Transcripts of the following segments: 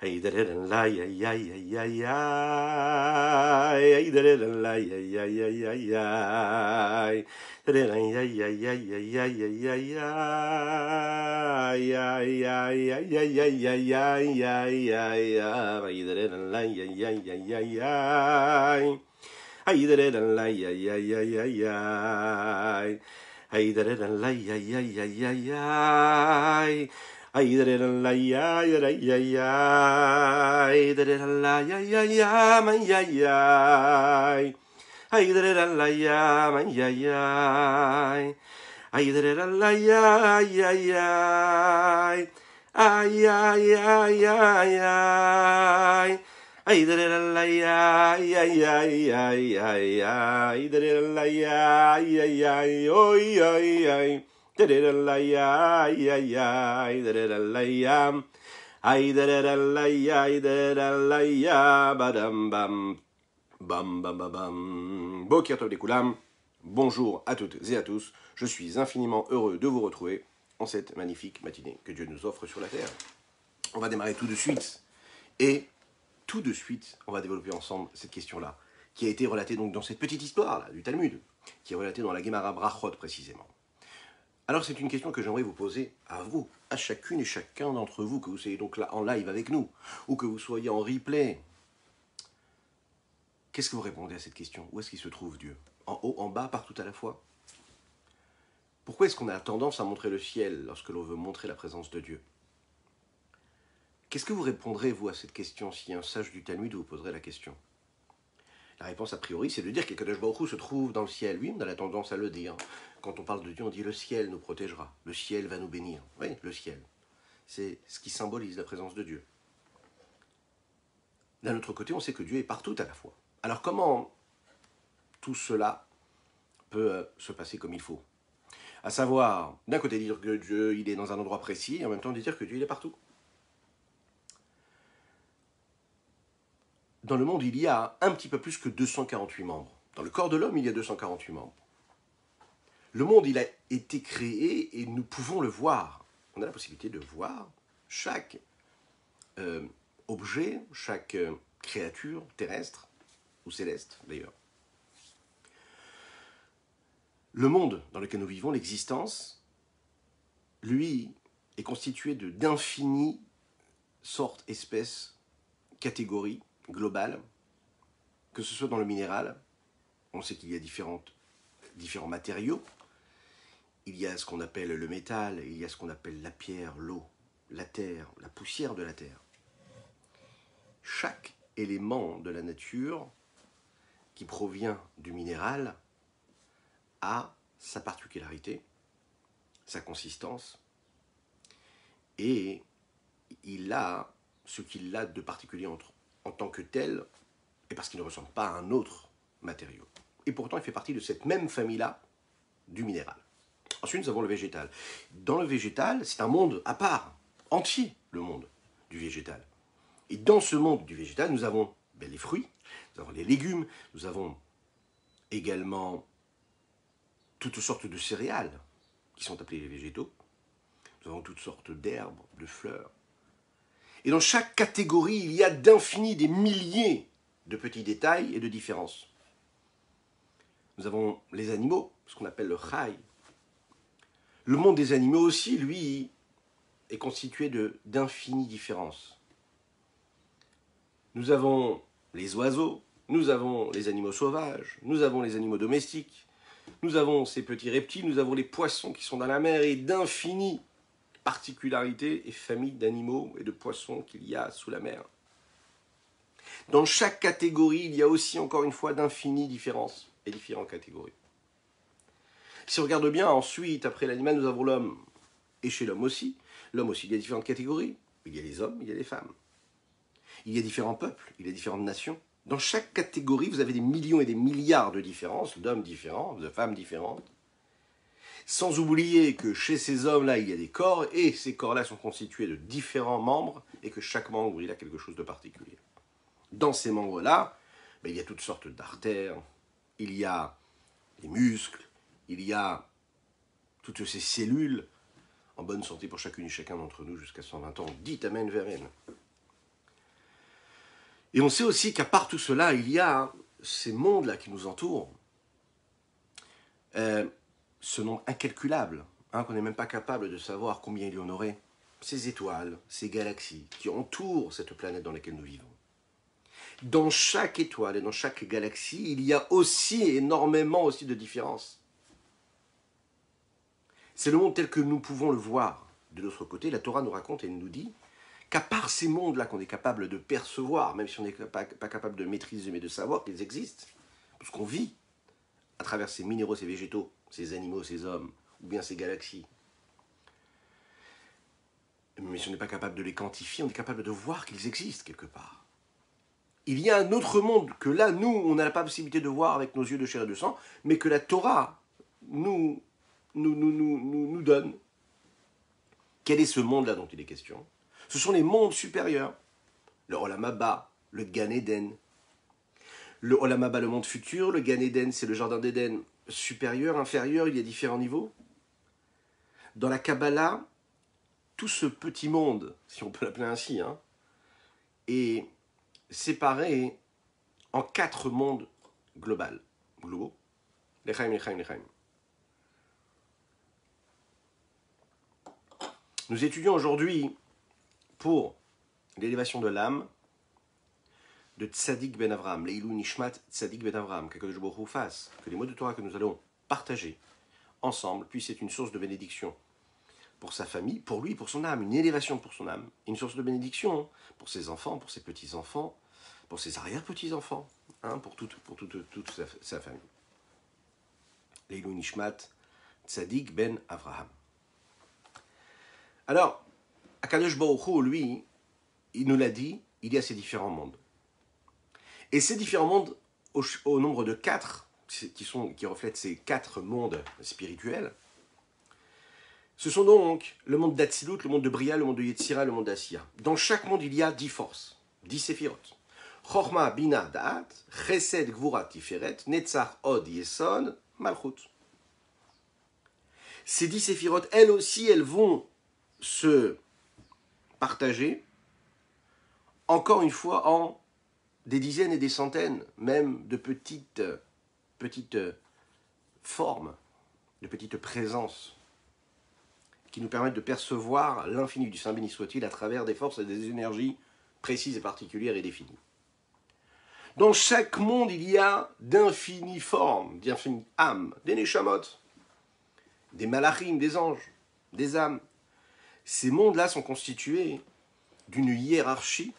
Ay da da la ya ya ya ya ya. Ay da da la ya ya ya ya ya. Da da ya ya ya ya ya ya ya. Ya ya ya ya ya ya ya ya ya ya. Ay da da la ya ya ya ya ya. Ay da da la ya ya ya ya ya. Ay da da la ya ya ya ya ya. Ay da da la ya ya ya ya. Ay da da la ya ya ya man ya ya. Ay da da la ya man ya ya. Ay da da la ya ya ya. Ay ay ay ay ay. Ay da da la ya ya ya ya ya ya. Ay da da la ya ya ya. Oy oy oy. Da da la ya ya ya. Ay da da la ya. Ay da da la ya. Ay da da la ya. Badam bam. Bam bam bam bam. Boker tov lekulam. Bonjour à toutes et à tous. Je suis infiniment heureux de vous retrouver en cette magnifique matinée que Dieu nous offre sur la terre. On va démarrer tout de suite et tout de suite, on va développer ensemble cette question-là, qui a été relatée donc dans cette petite histoire-là du Talmud, qui est relatée dans la Gemara Brachot précisément. Alors c'est une question que j'aimerais vous poser à vous, à chacune et chacun d'entre vous, que vous soyez donc là en live avec nous, ou que vous soyez en replay. Qu'est-ce que vous répondez à cette question? Où est-ce qu'il se trouve Dieu? En haut, en bas, partout à la fois? Pourquoi est-ce qu'on a tendance à montrer le ciel lorsque l'on veut montrer la présence de Dieu? Qu'est-ce que vous répondrez, vous, à cette question, si un sage du Talmud vous poserait la question? La réponse, a priori, c'est de dire qu'Akadosh Baruch Hu se trouve dans le ciel. Oui, on a la tendance à le dire. Quand on parle de Dieu, on dit le ciel nous protégera, le ciel va nous bénir. Oui, le ciel. C'est ce qui symbolise la présence de Dieu. D'un autre côté, on sait que Dieu est partout à la fois. Alors comment tout cela peut se passer comme il faut? À savoir, d'un côté dire que Dieu il est dans un endroit précis, et en même temps dire que Dieu il est partout. Dans le monde, il y a un petit peu plus que 248 membres. Dans le corps de l'homme, il y a 248 membres. Le monde, il a été créé et nous pouvons le voir. On a la possibilité de voir chaque objet, chaque créature terrestre, ou céleste d'ailleurs. Le monde dans lequel nous vivons, l'existence, lui, est constitué d'infinies sortes, espèces, catégories globales, que ce soit dans le minéral, on sait qu'il y a différents matériaux, il y a ce qu'on appelle le métal, il y a ce qu'on appelle la pierre, l'eau, la terre, la poussière de la terre. Chaque élément de la nature qui provient du minéral a sa particularité, sa consistance, et il a ce qu'il a de particulier en tant que tel, et parce qu'il ne ressemble pas à un autre matériau. Et pourtant, il fait partie de cette même famille-là du minéral. Ensuite, nous avons le végétal. Dans le végétal, c'est un monde à part, entier, le monde du végétal. Et dans ce monde du végétal, nous avons les fruits, nous avons les légumes, nous avons également toutes sortes de céréales qui sont appelées les végétaux. Nous avons toutes sortes d'herbes, de fleurs. Et dans chaque catégorie, il y a d'infinis, des milliers de petits détails et de différences. Nous avons les animaux, ce qu'on appelle le chai. Le monde des animaux aussi, lui, est constitué d'infinies différences. Nous avons les oiseaux, nous avons les animaux sauvages, nous avons les animaux domestiques, nous avons ces petits reptiles, nous avons les poissons qui sont dans la mer et d'infinies particularités et familles d'animaux et de poissons qu'il y a sous la mer. Dans chaque catégorie, il y a aussi, encore une fois, d'infinies différences et différentes catégories. Si on regarde bien, ensuite, après l'animal, nous avons l'homme. Et chez l'homme aussi, il y a différentes catégories. Il y a les hommes, il y a les femmes. Il y a différents peuples, il y a différentes nations. Dans chaque catégorie, vous avez des millions et des milliards de différences, d'hommes différents, de femmes différentes. Sans oublier que chez ces hommes-là, il y a des corps, et ces corps-là sont constitués de différents membres, et que chaque membre, il a quelque chose de particulier. Dans ces membres-là, il y a toutes sortes d'artères, il y a les muscles, il y a toutes ces cellules en bonne santé pour chacune et chacun d'entre nous jusqu'à 120 ans. Dites Amen Veren. Et on sait aussi qu'à part tout cela, il y a ces mondes-là qui nous entourent, ce nombre incalculable, qu'on n'est même pas capable de savoir combien il y en aurait, ces étoiles, ces galaxies qui entourent cette planète dans laquelle nous vivons. Dans chaque étoile et dans chaque galaxie, il y a aussi énormément aussi de différences. C'est le monde tel que nous pouvons le voir. De l'autre côté, la Torah nous raconte et nous dit qu'à part ces mondes-là qu'on est capable de percevoir, même si on n'est pas capable de maîtriser mais de savoir qu'ils existent, parce qu'on vit à travers ces minéraux, ces végétaux, ces animaux, ces hommes, ou bien ces galaxies. Mais si on n'est pas capable de les quantifier, on est capable de voir qu'ils existent quelque part. Il y a un autre monde que là, nous, on n'a pas la possibilité de voir avec nos yeux de chair et de sang, mais que la Torah nous donne. Quel est ce monde-là dont il est question? Ce sont les mondes supérieurs. Le Olam Haba, le Gan Eden. Le Olam Haba, le monde futur. Le Gan Eden, c'est le jardin d'Éden supérieur, inférieur. Il y a différents niveaux. Dans la Kabbalah, tout ce petit monde, si on peut l'appeler ainsi, est séparé en 4 mondes globaux. Lechaim, lechaim, lechaim. Nous étudions aujourd'hui, pour l'élévation de l'âme, de Tzadik Ben Avraham, Leilou Nishmat Tzadik Ben Avraham, qu'Akadosh Baruch Hu fasse, que les mots de Torah que nous allons partager ensemble puissent être une source de bénédiction pour sa famille, pour lui, pour son âme, une élévation pour son âme, une source de bénédiction pour ses enfants, pour ses petits-enfants, pour ses arrière-petits-enfants, pour toute sa famille. Leilou Nishmat Tzadik Ben Avraham. Alors, Akadosh Baruch Hu, lui, il nous l'a dit, il y a ces différents mondes. Et ces différents mondes, au nombre de 4, qui reflètent ces 4 mondes spirituels, ce sont donc le monde d'Atsilut, le monde de Bria, le monde de Yetzira, le monde d'Asiya. Dans chaque monde, il y a 10 forces, 10 séphiroth. Chorma, Bina, Da'at, Chesed, Gvura, Tiferet, Netzach, Od, Yesod, Malchut. Ces 10 séphiroth, elles aussi, elles vont se partager, encore une fois, en des dizaines et des centaines, même de petites formes, de petites présences, qui nous permettent de percevoir l'infini du Saint béni soit-il à travers des forces et des énergies précises et particulières et définies. Dans chaque monde, il y a d'infinies formes, d'infinies âmes, des neshamot, des malachim, des anges, des âmes. Ces mondes-là sont constitués d'une hiérarchie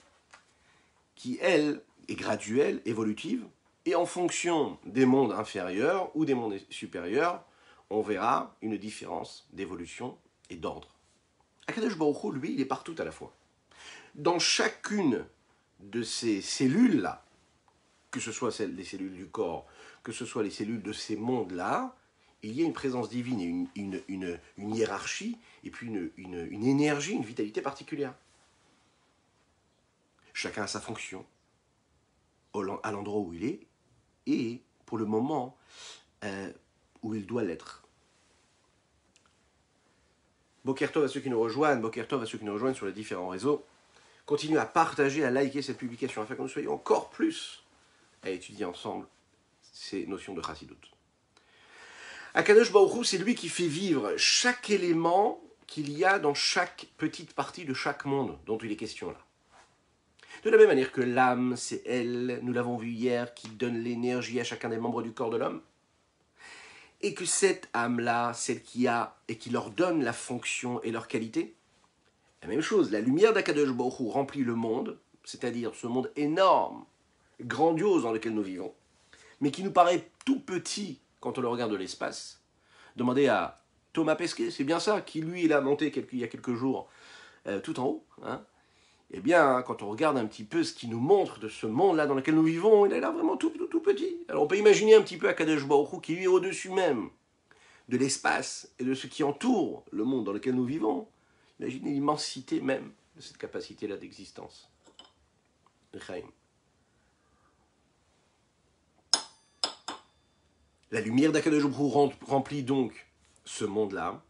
qui, elle, est graduelle, évolutive, et en fonction des mondes inférieurs ou des mondes supérieurs, on verra une différence d'évolution et d'ordre. Akadosh Baruch Hu, lui, il est partout à la fois. Dans chacune de ces cellules-là, que ce soit celles des cellules du corps, que ce soit les cellules de ces mondes-là, il y a une présence divine, une hiérarchie, et puis une énergie, une vitalité particulière. Chacun a sa fonction, à l'endroit où il est, et pour le moment où il doit l'être. Boker Tov à ceux qui nous rejoignent, Boker Tov à ceux qui nous rejoignent sur les différents réseaux. Continuez à partager, à liker cette publication, afin que nous soyons encore plus à étudier ensemble ces notions de Chassidut. Akadosh Baruch Hu, c'est lui qui fait vivre chaque élément qu'il y a dans chaque petite partie de chaque monde dont il est question là. De la même manière que l'âme, c'est elle, nous l'avons vu hier, qui donne l'énergie à chacun des membres du corps de l'homme, et que cette âme-là, celle qui a et qui leur donne la fonction et leur qualité, la même chose, la lumière d'Akadosh Baruch Hu remplit le monde, c'est-à-dire ce monde énorme, grandiose dans lequel nous vivons, mais qui nous paraît tout petit quand on le regarde de l'espace. Demandez à Thomas Pesquet, c'est bien ça, qui lui, il a monté il y a quelques jours tout en haut, eh bien, quand on regarde un petit peu ce qu'il nous montre de ce monde-là dans lequel nous vivons, il est là vraiment tout petit. Alors on peut imaginer un petit peu Akadosh Baruch Hu qui lui est au-dessus même de l'espace et de ce qui entoure le monde dans lequel nous vivons. Imaginez l'immensité même de cette capacité-là d'existence. La lumière d'Akadosh Baruch Hu remplit donc ce monde-là,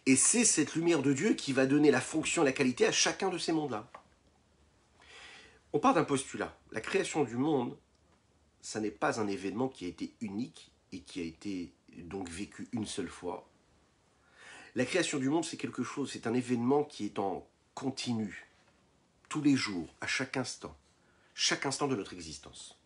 et c'est cette lumière de Dieu qui va donner la fonction, la qualité à chacun de ces mondes-là. On part d'un postulat. La création du monde, ça n'est pas un événement qui a été unique et qui a été donc vécu une seule fois. La création du monde, c'est quelque chose, c'est un événement qui est en continu, tous les jours, à chaque instant de notre existence.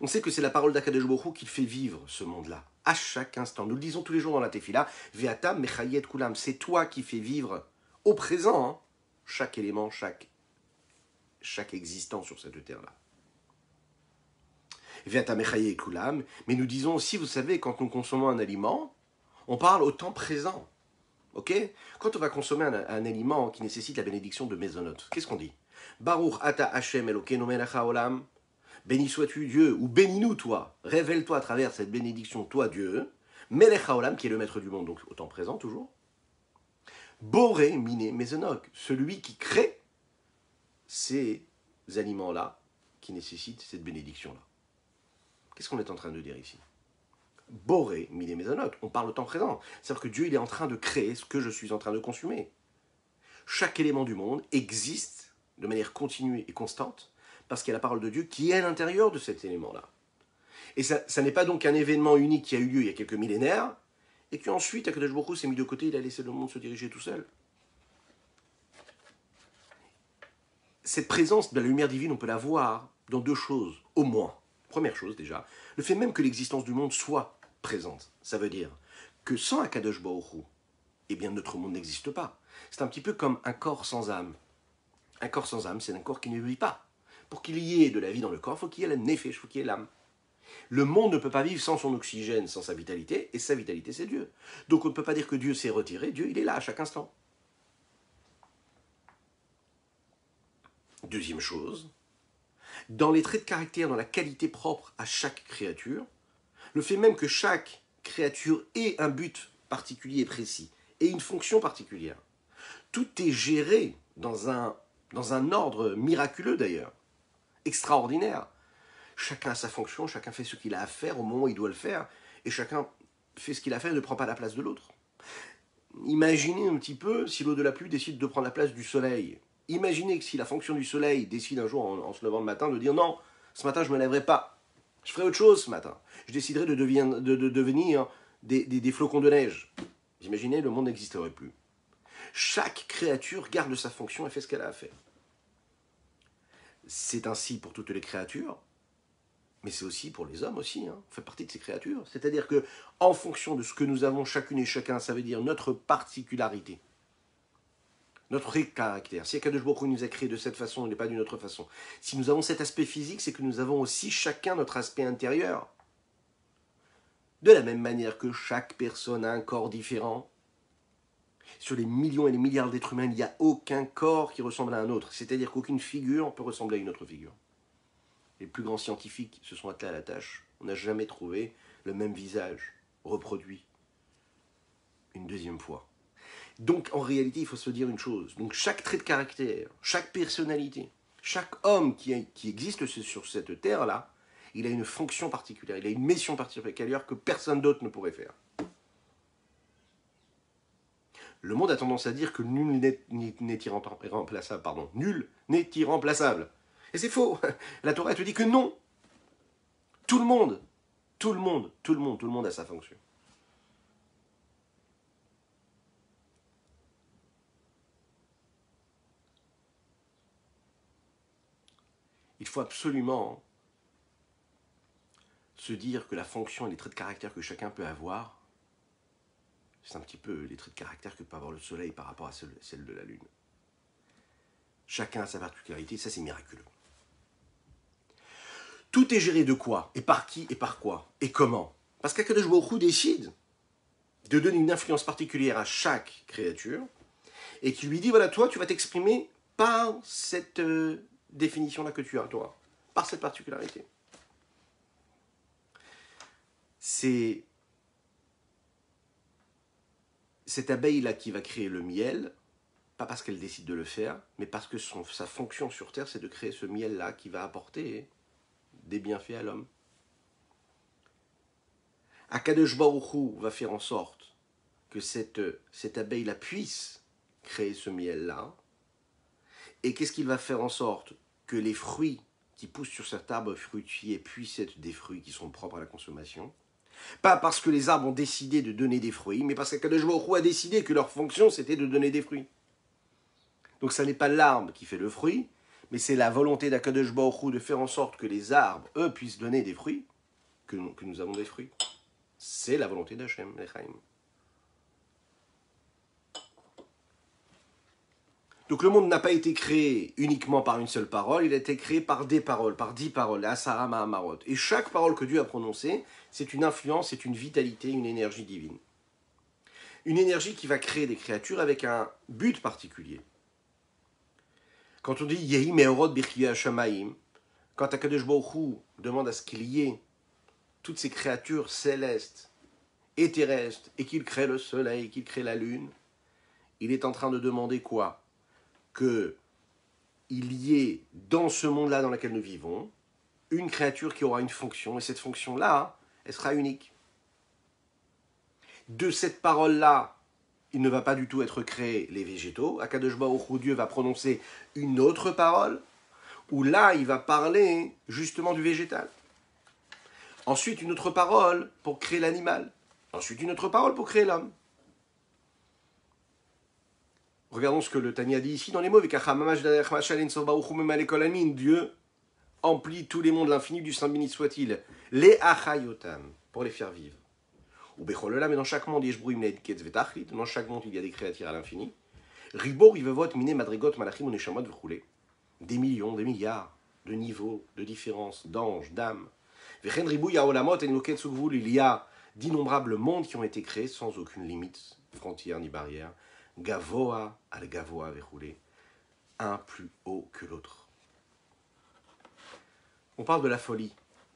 On sait que c'est la parole d'Akadosh Baruch Hu qui fait vivre ce monde-là, à chaque instant. Nous le disons tous les jours dans la Tefila, Ve'ata mechayet kulam, c'est toi qui fais vivre au présent chaque élément, chaque existence sur cette terre-là. Ve'ata mechayet kulam, mais nous disons aussi, vous savez, quand nous consommons un aliment, on parle au temps présent. Ok? Quand on va consommer un aliment qui nécessite la bénédiction de Mésonotes, qu'est-ce qu'on dit? Baruch ata Hashem Elokeinu melech haolam. Béni sois-tu Dieu, ou bénis-nous toi. Révèle-toi à travers cette bénédiction, toi Dieu. Melech haolam, qui est le maître du monde, donc au temps présent toujours. Boré miné Mézonok, celui qui crée ces aliments-là qui nécessitent cette bénédiction-là. Qu'est-ce qu'on est en train de dire ici? Boré, miné Mézonok, on parle au temps présent. C'est-à-dire que Dieu il est en train de créer ce que je suis en train de consommer. Chaque élément du monde existe de manière continue et constante parce qu'il y a la parole de Dieu qui est à l'intérieur de cet élément-là. Et ça n'est pas donc un événement unique qui a eu lieu il y a quelques millénaires et qui ensuite, Akadosh Baruch Hu s'est mis de côté, il a laissé le monde se diriger tout seul. Cette présence de la lumière divine, on peut la voir dans deux choses, au moins. Première chose déjà, le fait même que l'existence du monde soit présente. Ça veut dire que sans Akadosh Baruch Hu, eh bien notre monde n'existe pas. C'est un petit peu comme un corps sans âme. Un corps sans âme, c'est un corps qui ne vit pas. Pour qu'il y ait de la vie dans le corps, il faut qu'il y ait la nefesh, il faut qu'il y ait l'âme. Le monde ne peut pas vivre sans son oxygène, sans sa vitalité, et sa vitalité, c'est Dieu. Donc on ne peut pas dire que Dieu s'est retiré, Dieu, il est là à chaque instant. Deuxième chose, dans les traits de caractère, dans la qualité propre à chaque créature, le fait même que chaque créature ait un but particulier et précis, et une fonction particulière. Tout est géré dans un ordre miraculeux d'ailleurs, extraordinaire. Chacun a sa fonction, chacun fait ce qu'il a à faire au moment où il doit le faire, et chacun fait ce qu'il a à faire et ne prend pas la place de l'autre. Imaginez un petit peu si l'eau de la pluie décide de prendre la place du soleil. Imaginez que si la fonction du soleil décide un jour en se levant le matin de dire non, ce matin je ne me lèverai pas, je ferai autre chose ce matin, je déciderai de devenir des flocons de neige. Vous imaginez, le monde n'existerait plus. Chaque créature garde sa fonction et fait ce qu'elle a à faire. C'est ainsi pour toutes les créatures, mais c'est aussi pour les hommes aussi, on fait partie de ces créatures. C'est-à-dire que, en fonction de ce que nous avons chacune et chacun, ça veut dire notre particularité, notre caractère. Si Akadosh Baruch Hu nous a créés de cette façon, il n'est pas d'une autre façon. Si nous avons cet aspect physique, c'est que nous avons aussi chacun notre aspect intérieur. De la même manière que chaque personne a un corps différent, sur les millions et les milliards d'êtres humains, il n'y a aucun corps qui ressemble à un autre. C'est-à-dire qu'aucune figure peut ressembler à une autre figure. Les plus grands scientifiques se sont attelés à la tâche. On n'a jamais trouvé le même visage reproduit une deuxième fois. Donc, en réalité, il faut se dire une chose. Donc, chaque trait de caractère, chaque personnalité, chaque homme qui existe sur cette terre-là, il a une fonction particulière, il a une mission particulière que personne d'autre ne pourrait faire. Le monde a tendance à dire que nul n'est irremplaçable. Nul n'est irremplaçable. Et c'est faux. La Torah te dit que non. Tout le monde a sa fonction. Il faut absolument se dire que la fonction et les traits de caractère que chacun peut avoir, c'est un petit peu les traits de caractère que peut avoir le soleil par rapport à celle de la lune. Chacun a sa particularité, ça c'est miraculeux. Tout est géré de quoi? Et par qui? Et par quoi? Et comment? Parce qu'Akadosh Baruch Hu décide de donner une influence particulière à chaque créature et qui lui dit, voilà, toi, tu vas t'exprimer par cette définition-là que tu as, toi, par cette particularité. C'est cette abeille-là qui va créer le miel, pas parce qu'elle décide de le faire, mais parce que sa fonction sur Terre, c'est de créer ce miel-là qui va apporter des bienfaits à l'homme. Akadosh Baruch Hu va faire en sorte que cette abeille-là puisse créer ce miel-là. Et qu'est-ce qu'il va faire en sorte que les fruits qui poussent sur cet arbre fruitier puissent être des fruits qui sont propres à la consommation. Pas parce que les arbres ont décidé de donner des fruits, mais parce qu'Akadosh Baruch Hu a décidé que leur fonction c'était de donner des fruits. Donc ça n'est pas l'arbre qui fait le fruit, mais c'est la volonté d'Akadosh Baruch Hu de faire en sorte que les arbres, eux, puissent donner des fruits, que nous avons des fruits. C'est la volonté d'Hachem, l'Echaim. Donc le monde n'a pas été créé uniquement par une seule parole, il a été créé par des paroles, par 10 paroles, Asara Mahamarot. Et chaque parole que Dieu a prononcée, c'est une influence, c'est une vitalité, une énergie divine. Une énergie qui va créer des créatures avec un but particulier. Quand on dit Yehi Meorot Birkiya Shamaim, quand Akadosh Baruch Hu demande à ce qu'il y ait toutes ces créatures célestes et terrestres, et qu'il crée le soleil, qu'il crée la lune, il est en train de demander quoi? Qu'il y ait dans ce monde-là dans lequel nous vivons, une créature qui aura une fonction, et cette fonction-là, elle sera unique. De cette parole-là, il ne va pas du tout être créé les végétaux. Akadosh Baruch Hu, Dieu va prononcer une autre parole, où là, il va parler justement du végétal. Ensuite, une autre parole pour créer l'animal. Ensuite, une autre parole pour créer l'homme. Regardons ce que le Tanya dit ici dans les mots. Dieu emplit tous les mondes, l'infini du Saint béni soit-il. Les achayotam, pour les faire vivre. Ou becholala, mais dans chaque monde, dans chaque monde, il y a des créatures à l'infini. Ribor, rivevot, miné, madrigot, malachim, neshamot, v'choulé. Des millions, des milliards de niveaux, de différences, d'anges, d'âmes. Vechen ribou, yaolamot, en loket sugvul, il y a d'innombrables mondes qui ont été créés sans aucune limite, frontière ni barrière. Gavoa al Gavoa verroulé, un plus haut que l'autre. On parle de la folie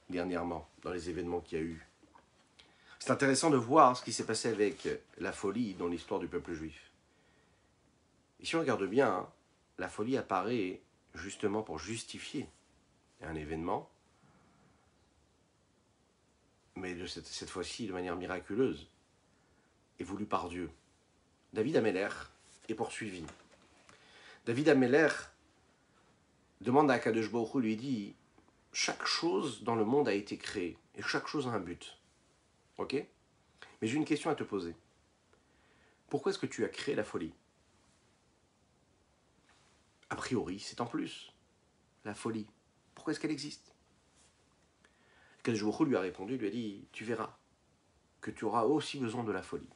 dernièrement dans les événements qu'il y a eu. C'est intéressant de voir ce qui s'est passé avec la folie dans l'histoire du peuple juif. Et si on regarde bien, la folie apparaît justement pour justifier un événement, mais cette fois-ci de manière miraculeuse et voulue par Dieu. David Améler est poursuivi. David Améler demande à Akadosh Baruch Hu, lui dit, chaque chose dans le monde a été créée, et chaque chose a un but. Ok? Mais j'ai une question à te poser. Pourquoi est-ce que tu as créé la folie? A priori, c'est en plus. La folie. Pourquoi est-ce qu'elle existe? Akadosh Baruch Hu lui a répondu, lui a dit, tu verras que tu auras aussi besoin de la folie.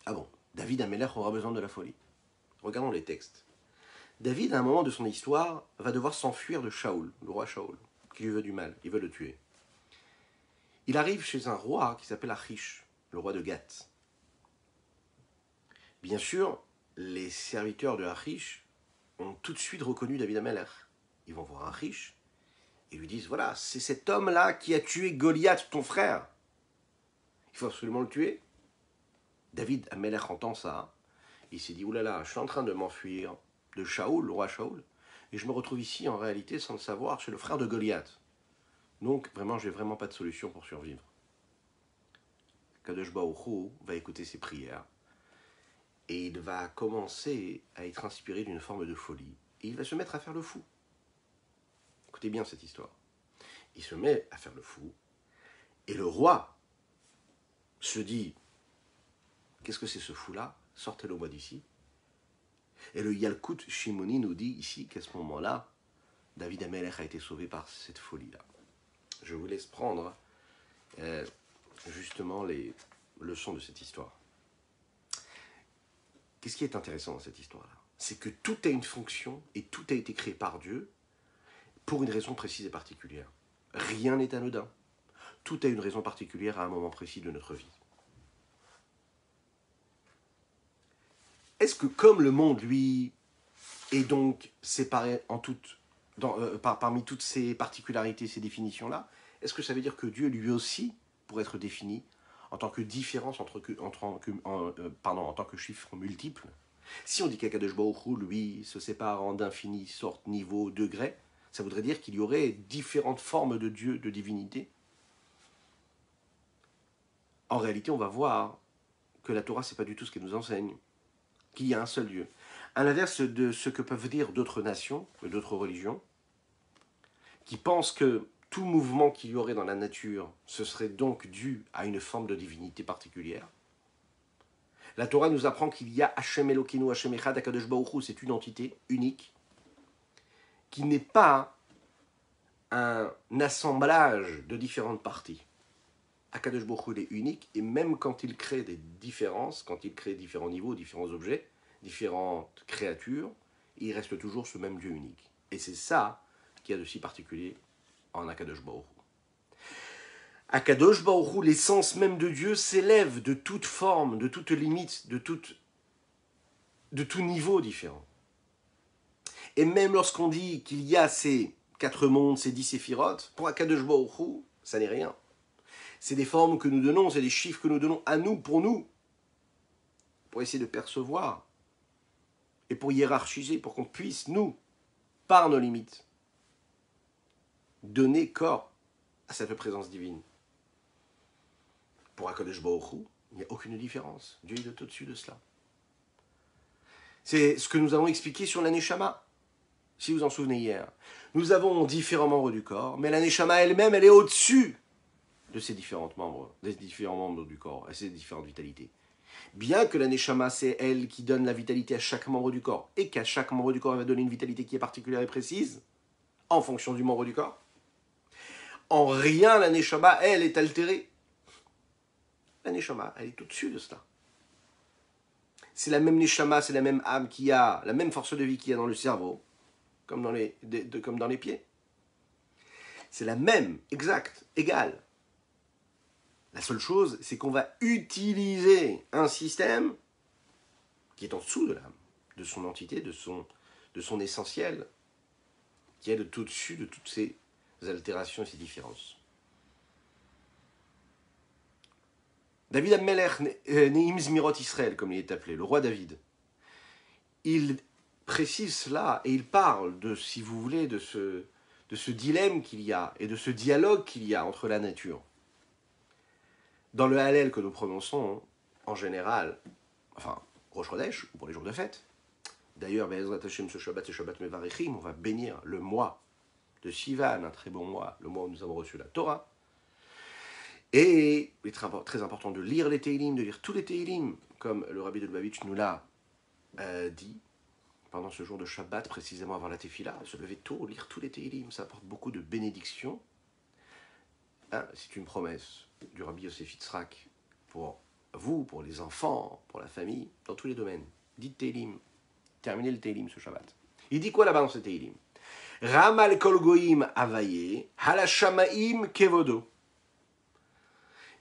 Ah bon, David Améler aura besoin de la folie. Regardons les textes. David, à un moment de son histoire, va devoir s'enfuir de Shaoul, le roi Shaoul, qui lui veut du mal, il veut le tuer. Il arrive chez un roi qui s'appelle Achish, le roi de Gath. Bien sûr, les serviteurs de Achish ont tout de suite reconnu David Améler. Ils vont voir Achish et lui disent, voilà, c'est cet homme-là qui a tué Goliath, ton frère. Il faut absolument le tuer. David Améler entend ça. Il s'est dit, oulala, je suis en train de m'enfuir de Shaoul, le roi Shaoul, et je me retrouve ici en réalité sans le savoir chez le frère de Goliath. Donc vraiment, je n'ai vraiment pas de solution pour survivre. Kadosh Baruch Hu va écouter ses prières et il va commencer à être inspiré d'une forme de folie et il va se mettre à faire le fou. Écoutez bien cette histoire. Il se met à faire le fou et le roi se dit, qu'est-ce que c'est ce fou-là? Sortez-le moi d'ici. Et le Yalkut Shimoni nous dit ici qu'à ce moment-là, David Améler a été sauvé par cette folie-là. Je vous laisse prendre justement les leçons de cette histoire. Qu'est-ce qui est intéressant dans cette histoire-là? C'est que tout a une fonction et tout a été créé par Dieu pour une raison précise et particulière. Rien n'est anodin. Tout a une raison particulière à un moment précis de notre vie. Est-ce que comme le monde, lui, est donc séparé en parmi toutes ces particularités, ces définitions-là, est-ce que ça veut dire que Dieu, lui aussi, pourrait être défini en tant que différence en tant que chiffre multiple? Si on dit qu'Akadosh Baruch Hu, lui, se sépare en d'infinies sortes, niveaux, degrés, ça voudrait dire qu'il y aurait différentes formes de Dieu, de divinité. En réalité, on va voir que la Torah, c'est pas du tout ce qu'elle nous enseigne. Qu'il y a un seul Dieu. À l'inverse de ce que peuvent dire d'autres nations, d'autres religions, qui pensent que tout mouvement qu'il y aurait dans la nature, ce serait donc dû à une forme de divinité particulière. La Torah nous apprend qu'il y a Hashem Elokeinu, Hashem Echad, Akadosh Baruch Hu, c'est une entité unique, qui n'est pas un assemblage de différentes parties. Akadosh Baruch Hu, il est unique, et même quand il crée des différences, quand il crée différents niveaux, différents objets, différentes créatures, il reste toujours ce même Dieu unique. Et c'est ça qui y a de si particulier en Akadosh Baruch Hu. Akadosh Baruch Hu, l'essence même de Dieu, s'élève de toute forme, de toute limite, de tout niveau différent. Et même lorsqu'on dit qu'il y a ces 4 mondes, ces 10 séphirotes, pour Akadosh Baruch Hu, ça n'est rien. C'est des formes que nous donnons, c'est des chiffres que nous donnons à nous, pour essayer de percevoir, et pour hiérarchiser, pour qu'on puisse, nous, par nos limites, donner corps à cette présence divine. Pour Akadosh Baruch Hu, il n'y a aucune différence. Dieu est au-dessus de cela. C'est ce que nous avons expliqué sur la Neshama, si vous en souvenez hier. Nous avons différents membres du corps, mais la Neshama elle-même, elle est au-dessus de ces différents membres du corps, et ces différentes vitalités. Bien que la Neshama, c'est elle qui donne la vitalité à chaque membre du corps, et qu'à chaque membre du corps, elle va donner une vitalité qui est particulière et précise, en fonction du membre du corps, en rien la Neshama, elle, est altérée. La Neshama, elle est au-dessus de cela. C'est la même Neshama, c'est la même âme qui a, la même force de vie qu'il y a dans le cerveau, comme dans les pieds. C'est la même, exacte, égale. La seule chose, c'est qu'on va utiliser un système qui est en dessous de l'âme, de son entité, de son essentiel, qui est tout au-dessus de toutes ces altérations et ces différences. David Amelech, Neim Zmirot Israël, comme il est appelé, le roi David, il précise cela et il parle de, si vous voulez, de ce dilemme qu'il y a et de ce dialogue qu'il y a entre la nature. Dans le Hallel que nous prononçons, en général, enfin, Rosh Chodesh, pour les jours de fête, d'ailleurs, Be'ezrat Hashem, ce Shabbat et Shabbat Mevarechim, on va bénir le mois de Sivan, un très bon mois, le mois où nous avons reçu la Torah. Et il est très important de lire les Teilim, de lire tous les Teilim, comme le Rabbi de Lubavitch nous l'a dit, pendant ce jour de Shabbat, précisément avant la Tefila, se lever tôt, lire tous les Teilim, ça apporte beaucoup de bénédictions. Hein, c'est une promesse du Rabbi Yosef Yitzhak pour vous, pour les enfants, pour la famille, dans tous les domaines. Dites Teilim, terminez le Teilim ce Shabbat. Il dit quoi là-bas dans ce Teilim? Ramal kol goyim avaye, halashamaim kevodo.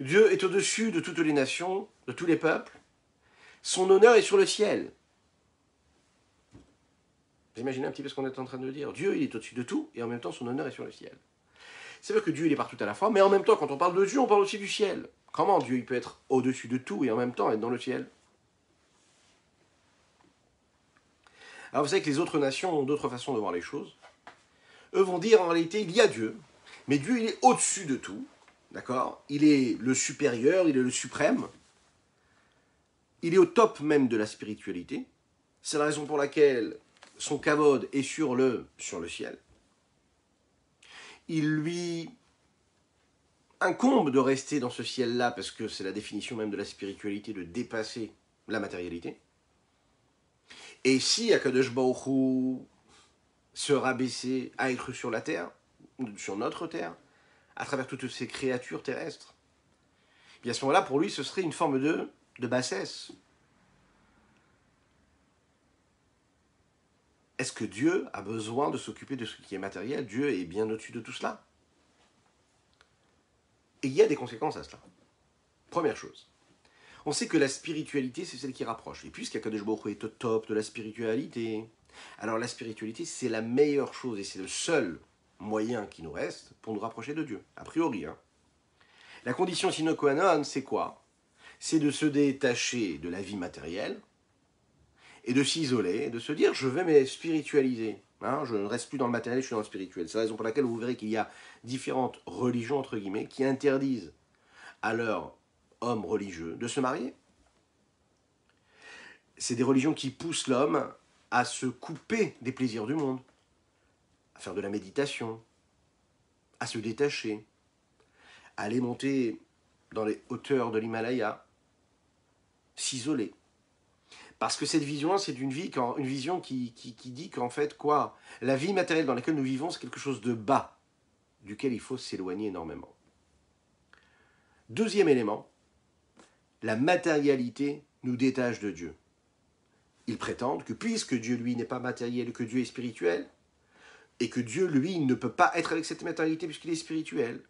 Dieu est au-dessus de toutes les nations, de tous les peuples. Son honneur est sur le ciel. Vous imaginez un petit peu ce qu'on est en train de dire. Dieu, il est au-dessus de tout, et en même temps, son honneur est sur le ciel. C'est vrai que Dieu, il est partout à la fois, mais en même temps, quand on parle de Dieu, on parle aussi du ciel. Comment Dieu, il peut être au-dessus de tout, et en même temps être dans le ciel? Alors vous savez que les autres nations ont d'autres façons de voir les choses. Eux vont dire, en réalité, il y a Dieu, mais Dieu, il est au-dessus de tout. D'accord? Il est le supérieur, il est le suprême. Il est au top même de la spiritualité. C'est la raison pour laquelle son kavod est sur le ciel. Il lui incombe de rester dans ce ciel-là parce que c'est la définition même de la spiritualité, de dépasser la matérialité. Et si Akadosh Baruch Hu se rabaissait à être sur la terre, sur notre terre, à travers toutes ces créatures terrestres, et à ce moment-là, pour lui, ce serait une forme de bassesse. Est-ce que Dieu a besoin de s'occuper de ce qui est matériel? Dieu est bien au-dessus de tout cela. Et il y a des conséquences à cela. Première chose, on sait que la spiritualité, c'est celle qui rapproche. Et puisqu'Akadosh Baruch Hu est au top de la spiritualité, alors la spiritualité, c'est la meilleure chose et c'est le seul moyen qui nous reste pour nous rapprocher de Dieu, a priori. Hein. La condition sine qua non, c'est quoi? C'est de se détacher de la vie matérielle et de s'isoler, de se dire, je vais me spiritualiser. Hein, je ne reste plus dans le matériel, je suis dans le spirituel. C'est la raison pour laquelle vous verrez qu'il y a différentes religions, entre guillemets, qui interdisent à leurs hommes religieux de se marier. C'est des religions qui poussent l'homme à se couper des plaisirs du monde, à faire de la méditation, à se détacher, à aller monter dans les hauteurs de l'Himalaya, s'isoler. Parce que cette vision, c'est une vision qui dit qu'en fait, quoi, la vie matérielle dans laquelle nous vivons, c'est quelque chose de bas, duquel il faut s'éloigner énormément. Deuxième élément, la matérialité nous détache de Dieu. Ils prétendent que puisque Dieu, lui, n'est pas matériel, que Dieu est spirituel, et que Dieu, lui, ne peut pas être avec cette matérialité puisqu'il est spirituel.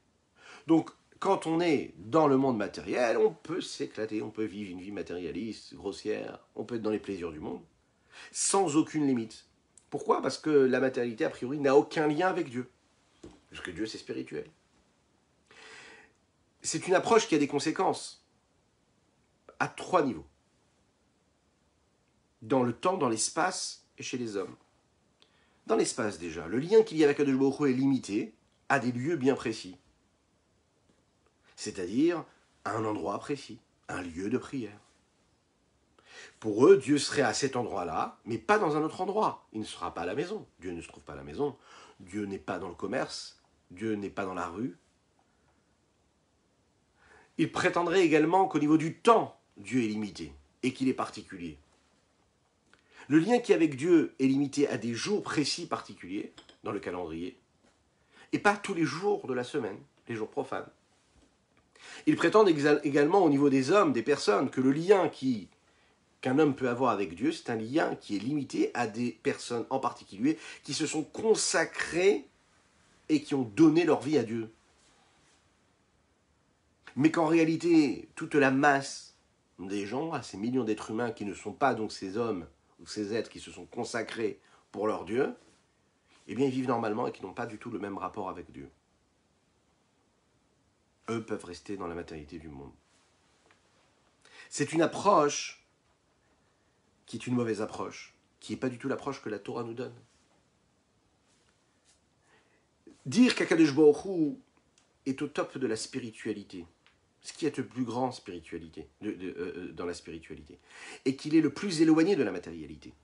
Donc, quand on est dans le monde matériel, on peut s'éclater, on peut vivre une vie matérialiste, grossière, on peut être dans les plaisirs du monde, sans aucune limite. Pourquoi ? Parce que la matérialité, a priori, n'a aucun lien avec Dieu. Parce que Dieu, c'est spirituel. C'est une approche qui a des conséquences à 3 niveaux. Dans le temps, dans l'espace et chez les hommes. Dans l'espace déjà, le lien qu'il y a avec Kadosh Baruch Hu est limité à des lieux bien précis. C'est-à-dire à un endroit précis, un lieu de prière. Pour eux, Dieu serait à cet endroit-là, mais pas dans un autre endroit. Il ne sera pas à la maison. Dieu ne se trouve pas à la maison. Dieu n'est pas dans le commerce. Dieu n'est pas dans la rue. Il prétendrait également qu'au niveau du temps, Dieu est limité et qu'il est particulier. Le lien qui est avec Dieu est limité à des jours précis particuliers dans le calendrier et pas tous les jours de la semaine, les jours profanes. Ils prétendent également au niveau des hommes, des personnes, que le lien qu'un homme peut avoir avec Dieu, c'est un lien qui est limité à des personnes en particulier qui se sont consacrées et qui ont donné leur vie à Dieu. Mais qu'en réalité, toute la masse des gens, ces millions d'êtres humains qui ne sont pas donc ces hommes ou ces êtres qui se sont consacrés pour leur Dieu, eh bien ils vivent normalement et qui n'ont pas du tout le même rapport avec Dieu. Eux peuvent rester dans la matérialité du monde. C'est une approche qui est une mauvaise approche, qui n'est pas du tout l'approche que la Torah nous donne. Dire qu'Akadosh Baruch Hu est au top de la spiritualité, ce qui est le plus grand spiritualité, dans la spiritualité, et qu'il est le plus éloigné de la matérialité.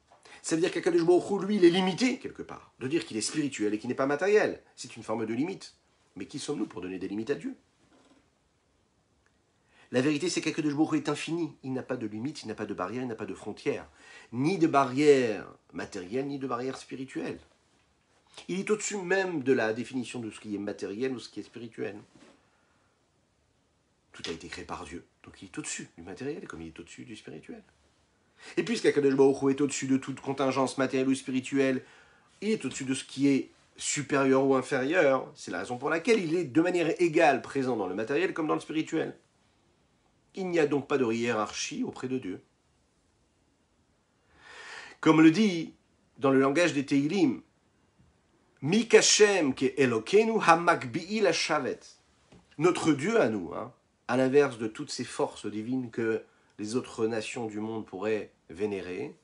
Ça veut dire qu'Akadosh Baruch Hu, lui, il est limité quelque part. De dire qu'il est spirituel et qu'il n'est pas matériel, c'est une forme de limite. Mais qui sommes-nous pour donner des limites à Dieu ? La vérité, c'est qu'Akadosh Baruch Hu est infini. Il n'a pas de limite, il n'a pas de barrière, il n'a pas de frontière. Ni de barrière matérielle, ni de barrière spirituelle. Il est au-dessus même de la définition de ce qui est matériel ou ce qui est spirituel. Tout a été créé par Dieu. Donc il est au-dessus du matériel, comme il est au-dessus du spirituel. Et puisqu'Akadosh Baruch Hu est au-dessus de toute contingence matérielle ou spirituelle, il est au-dessus de ce qui est supérieur ou inférieur. C'est la raison pour laquelle il est de manière égale présent dans le matériel comme dans le spirituel. Il n'y a donc pas de hiérarchie auprès de Dieu. Comme le dit dans le langage des Teilim, Mikashem ke Elokeinu hamakbi'i la shavet. Notre Dieu à nous, à l'inverse de toutes ces forces divines que les autres nations du monde pourraient vénérer,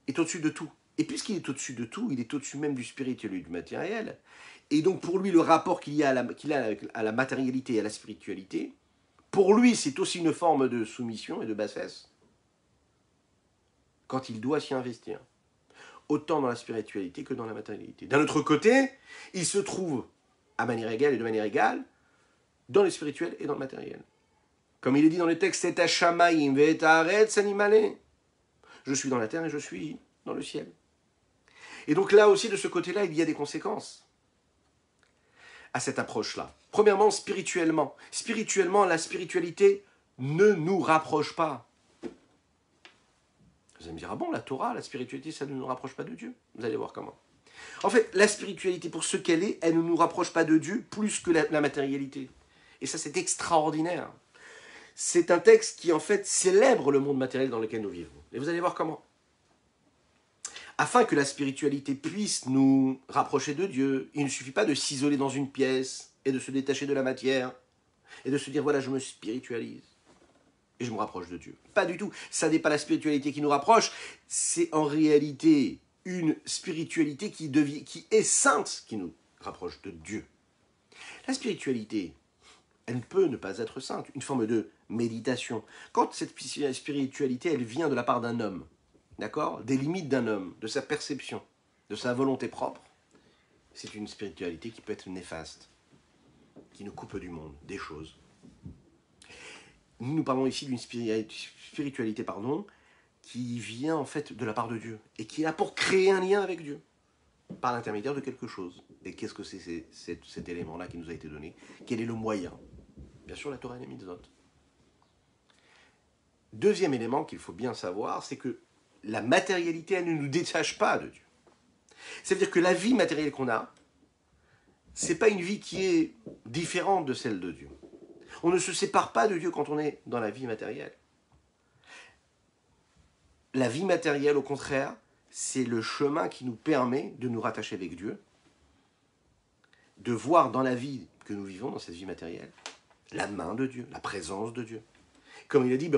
est au-dessus de tout. Et puisqu'il est au-dessus de tout, il est au-dessus même du spirituel et du matériel. Et donc pour lui, le rapport qu'il a à la matérialité et à la spiritualité, pour lui, c'est aussi une forme de soumission et de bassesse quand il doit s'y investir. Autant dans la spiritualité que dans la matérialité. D'un autre côté, il se trouve à manière égale et de manière égale dans le spirituel et dans le matériel. Comme il est dit dans le texte, c'est Hashamaim ve'et haaretz ani maleh. Je suis dans la terre et je suis dans le ciel. Et donc là aussi, de ce côté-là, il y a des conséquences à cette approche-là. Premièrement, spirituellement. Spirituellement, la spiritualité ne nous rapproche pas. Vous allez me dire, ah bon, la Torah, la spiritualité, ça ne nous rapproche pas de Dieu. Vous allez voir comment. En fait, la spiritualité, pour ce qu'elle est, elle ne nous rapproche pas de Dieu plus que la matérialité. Et ça, c'est extraordinaire. C'est un texte qui, en fait, célèbre le monde matériel dans lequel nous vivons. Et vous allez voir comment. Afin que la spiritualité puisse nous rapprocher de Dieu, il ne suffit pas de s'isoler dans une pièce et de se détacher de la matière et de se dire, voilà, je me spiritualise et je me rapproche de Dieu. Pas du tout. Ça n'est pas la spiritualité qui nous rapproche, c'est en réalité une spiritualité qui est sainte qui nous rapproche de Dieu. La spiritualité, elle peut ne pas être sainte, une forme de méditation. Quand cette spiritualité, elle vient de la part d'un homme, d'accord, des limites d'un homme, de sa perception, de sa volonté propre, c'est une spiritualité qui peut être néfaste, qui nous coupe du monde, des choses. Nous parlons ici d'une spiritualité, qui vient en fait de la part de Dieu et qui est là pour créer un lien avec Dieu par l'intermédiaire de quelque chose. Et qu'est-ce que c'est cet élément-là qui nous a été donné? Quel est le moyen? Bien sûr, la Torah et les mitzvot. Deuxième élément qu'il faut bien savoir, c'est que la matérialité, elle ne nous détache pas de Dieu. C'est-à-dire que la vie matérielle qu'on a, c'est pas une vie qui est différente de celle de Dieu. On ne se sépare pas de Dieu quand on est dans la vie matérielle. La vie matérielle, au contraire, c'est le chemin qui nous permet de nous rattacher avec Dieu, de voir dans la vie que nous vivons, dans cette vie matérielle, la main de Dieu, la présence de Dieu. Comme il a dit,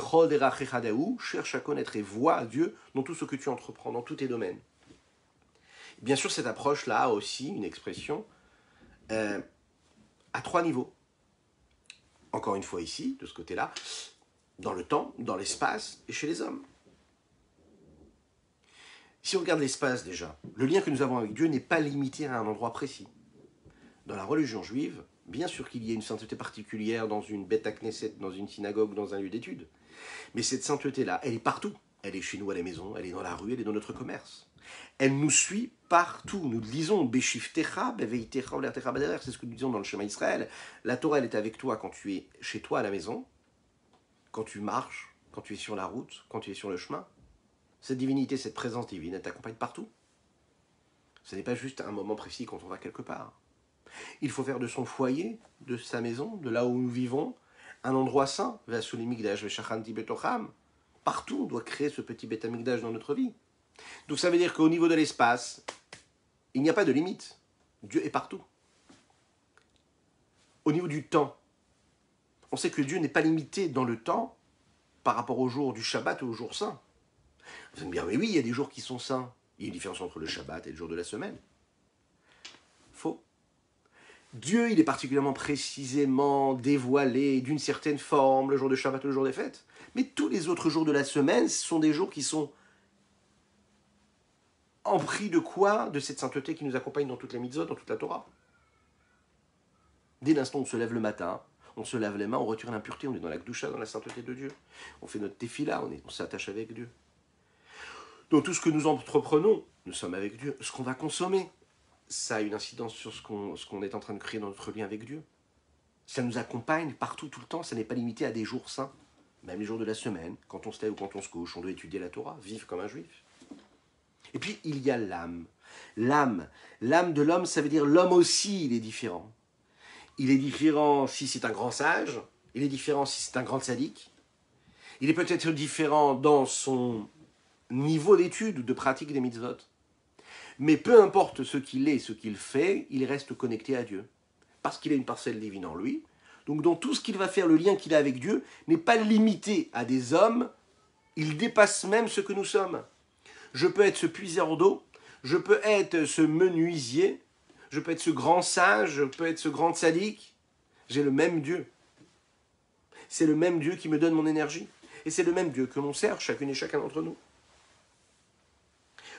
cherche à connaître et vois Dieu dans tout ce que tu entreprends, dans tous tes domaines. Bien sûr, cette approche-là a aussi une expression à 3 niveaux. Encore une fois ici, de ce côté-là, dans le temps, dans l'espace et chez les hommes. Si on regarde l'espace déjà, le lien que nous avons avec Dieu n'est pas limité à un endroit précis. Dans la religion juive, bien sûr qu'il y a une sainteté particulière dans une Beth Knesset, dans une synagogue, dans un lieu d'étude. Mais cette sainteté-là, elle est partout. Elle est chez nous à la maison, elle est dans la rue, elle est dans notre commerce. Elle nous suit partout. Nous lisons Beshiftecha, Beveitecha, Olertecha Baderer, c'est ce que nous disons dans le schéma Israël. La Torah, elle est avec toi quand tu es chez toi à la maison, quand tu marches, quand tu es sur la route, quand tu es sur le chemin. Cette divinité, cette présence divine, elle t'accompagne partout. Ce n'est pas juste un moment précis quand on va quelque part. Il faut faire de son foyer, de sa maison, de là où nous vivons, un endroit saint. Partout, on doit créer ce petit Beth Amikdash dans notre vie. Donc ça veut dire qu'au niveau de l'espace, il n'y a pas de limite. Dieu est partout. Au niveau du temps, on sait que Dieu n'est pas limité dans le temps par rapport au jour du Shabbat ou au jour saint. Vous allez me dire, mais oui, il y a des jours qui sont saints. Il y a une différence entre le Shabbat et le jour de la semaine. Faux. Dieu, il est particulièrement précisément dévoilé d'une certaine forme, le jour de Shabbat ou le jour des fêtes. Mais tous les autres jours de la semaine, ce sont des jours qui sont empris de quoi? De cette sainteté qui nous accompagne dans toute la mitzvot, dans toute la Torah. Dès l'instant où on se lève le matin, on se lave les mains, on retire l'impureté, on est dans la Gdusha, dans la sainteté de Dieu. On fait notre tefila, on s'attache avec Dieu. Donc tout ce que nous entreprenons, nous sommes avec Dieu. Ce qu'on va consommer, ça a une incidence sur ce qu'on est en train de créer dans notre lien avec Dieu. Ça nous accompagne partout, tout le temps. Ça n'est pas limité à des jours saints. Même les jours de la semaine, quand on se lève ou quand on se couche, on doit étudier la Torah, vivre comme un juif. Et puis, il y a l'âme. L'âme de l'homme, ça veut dire l'homme aussi, il est différent. Il est différent si c'est un grand sage, il est différent si c'est un grand sadique. Il est peut-être différent dans son niveau d'étude ou de pratique des mitzvot. Mais peu importe ce qu'il est, ce qu'il fait, il reste connecté à Dieu. Parce qu'il a une parcelle divine en lui. Donc dans tout ce qu'il va faire, le lien qu'il a avec Dieu n'est pas limité à des hommes, il dépasse même ce que nous sommes. Je peux être ce puiseur d'eau, je peux être ce menuisier, je peux être ce grand sage, je peux être ce grand sadique. J'ai le même Dieu. C'est le même Dieu qui me donne mon énergie. Et c'est le même Dieu que l'on sert, chacune et chacun d'entre nous.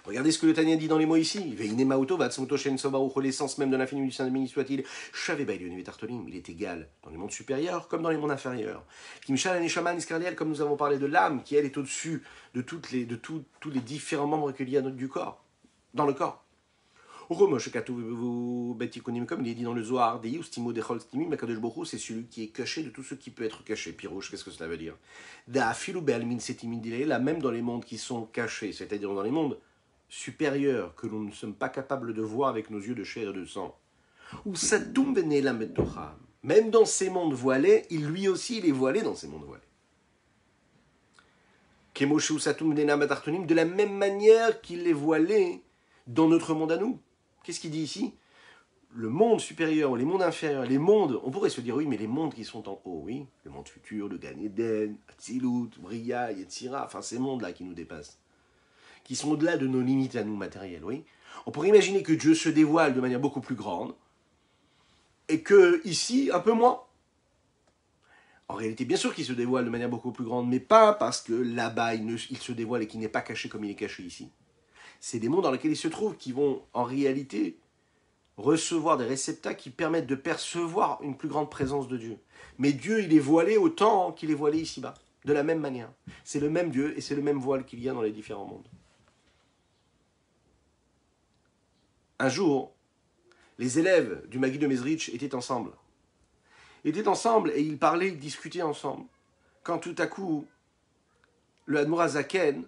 Regardez ce que le Tanya dit dans les mots ici. L'essence même de l'infini du Saint-Béni soit-il. Il est égal dans les mondes supérieurs comme dans les mondes inférieurs. Comme nous avons parlé de l'âme, qui elle est au-dessus de tous les différents membres qu'il y a du corps, dans le corps. Comme il est dit dans le Zohar, c'est celui qui est caché de tout ce qui peut être caché. Pirouche, qu'est-ce que cela veut dire? Là, même dans les mondes qui sont cachés, c'est-à-dire dans les mondes supérieurs que nous ne sommes pas capables de voir avec nos yeux de chair et de sang. Ou Satum Benela Metocha. Même dans ces mondes voilés, lui aussi, il est voilé dans ces mondes voilés. Kemoshu Satum Benela Matartonim, de la même manière qu'il est voilé dans notre monde à nous. Qu'est-ce qu'il dit ici? Le monde supérieur, les mondes inférieurs, les mondes, on pourrait se dire, oui, mais les mondes qui sont en haut, oui, le monde futur, le Gan Eden, Atzilut, Bria, Yetzira, enfin ces mondes-là qui nous dépassent, qui sont au-delà de nos limites à nous matérielles, oui. On pourrait imaginer que Dieu se dévoile de manière beaucoup plus grande, et que ici, un peu moins. En réalité, bien sûr qu'il se dévoile de manière beaucoup plus grande, mais pas parce que là-bas il se dévoile et qu'il n'est pas caché comme il est caché ici. C'est des mondes dans lesquels il se trouve qui vont en réalité recevoir des réceptacles qui permettent de percevoir une plus grande présence de Dieu. Mais Dieu, il est voilé autant qu'il est voilé ici-bas, de la même manière. C'est le même Dieu et c'est le même voile qu'il y a dans les différents mondes. Un jour, les élèves du Maguid de Mezrich étaient ensemble. Et ils parlaient, ils discutaient ensemble. Quand tout à coup, le Admour Zaken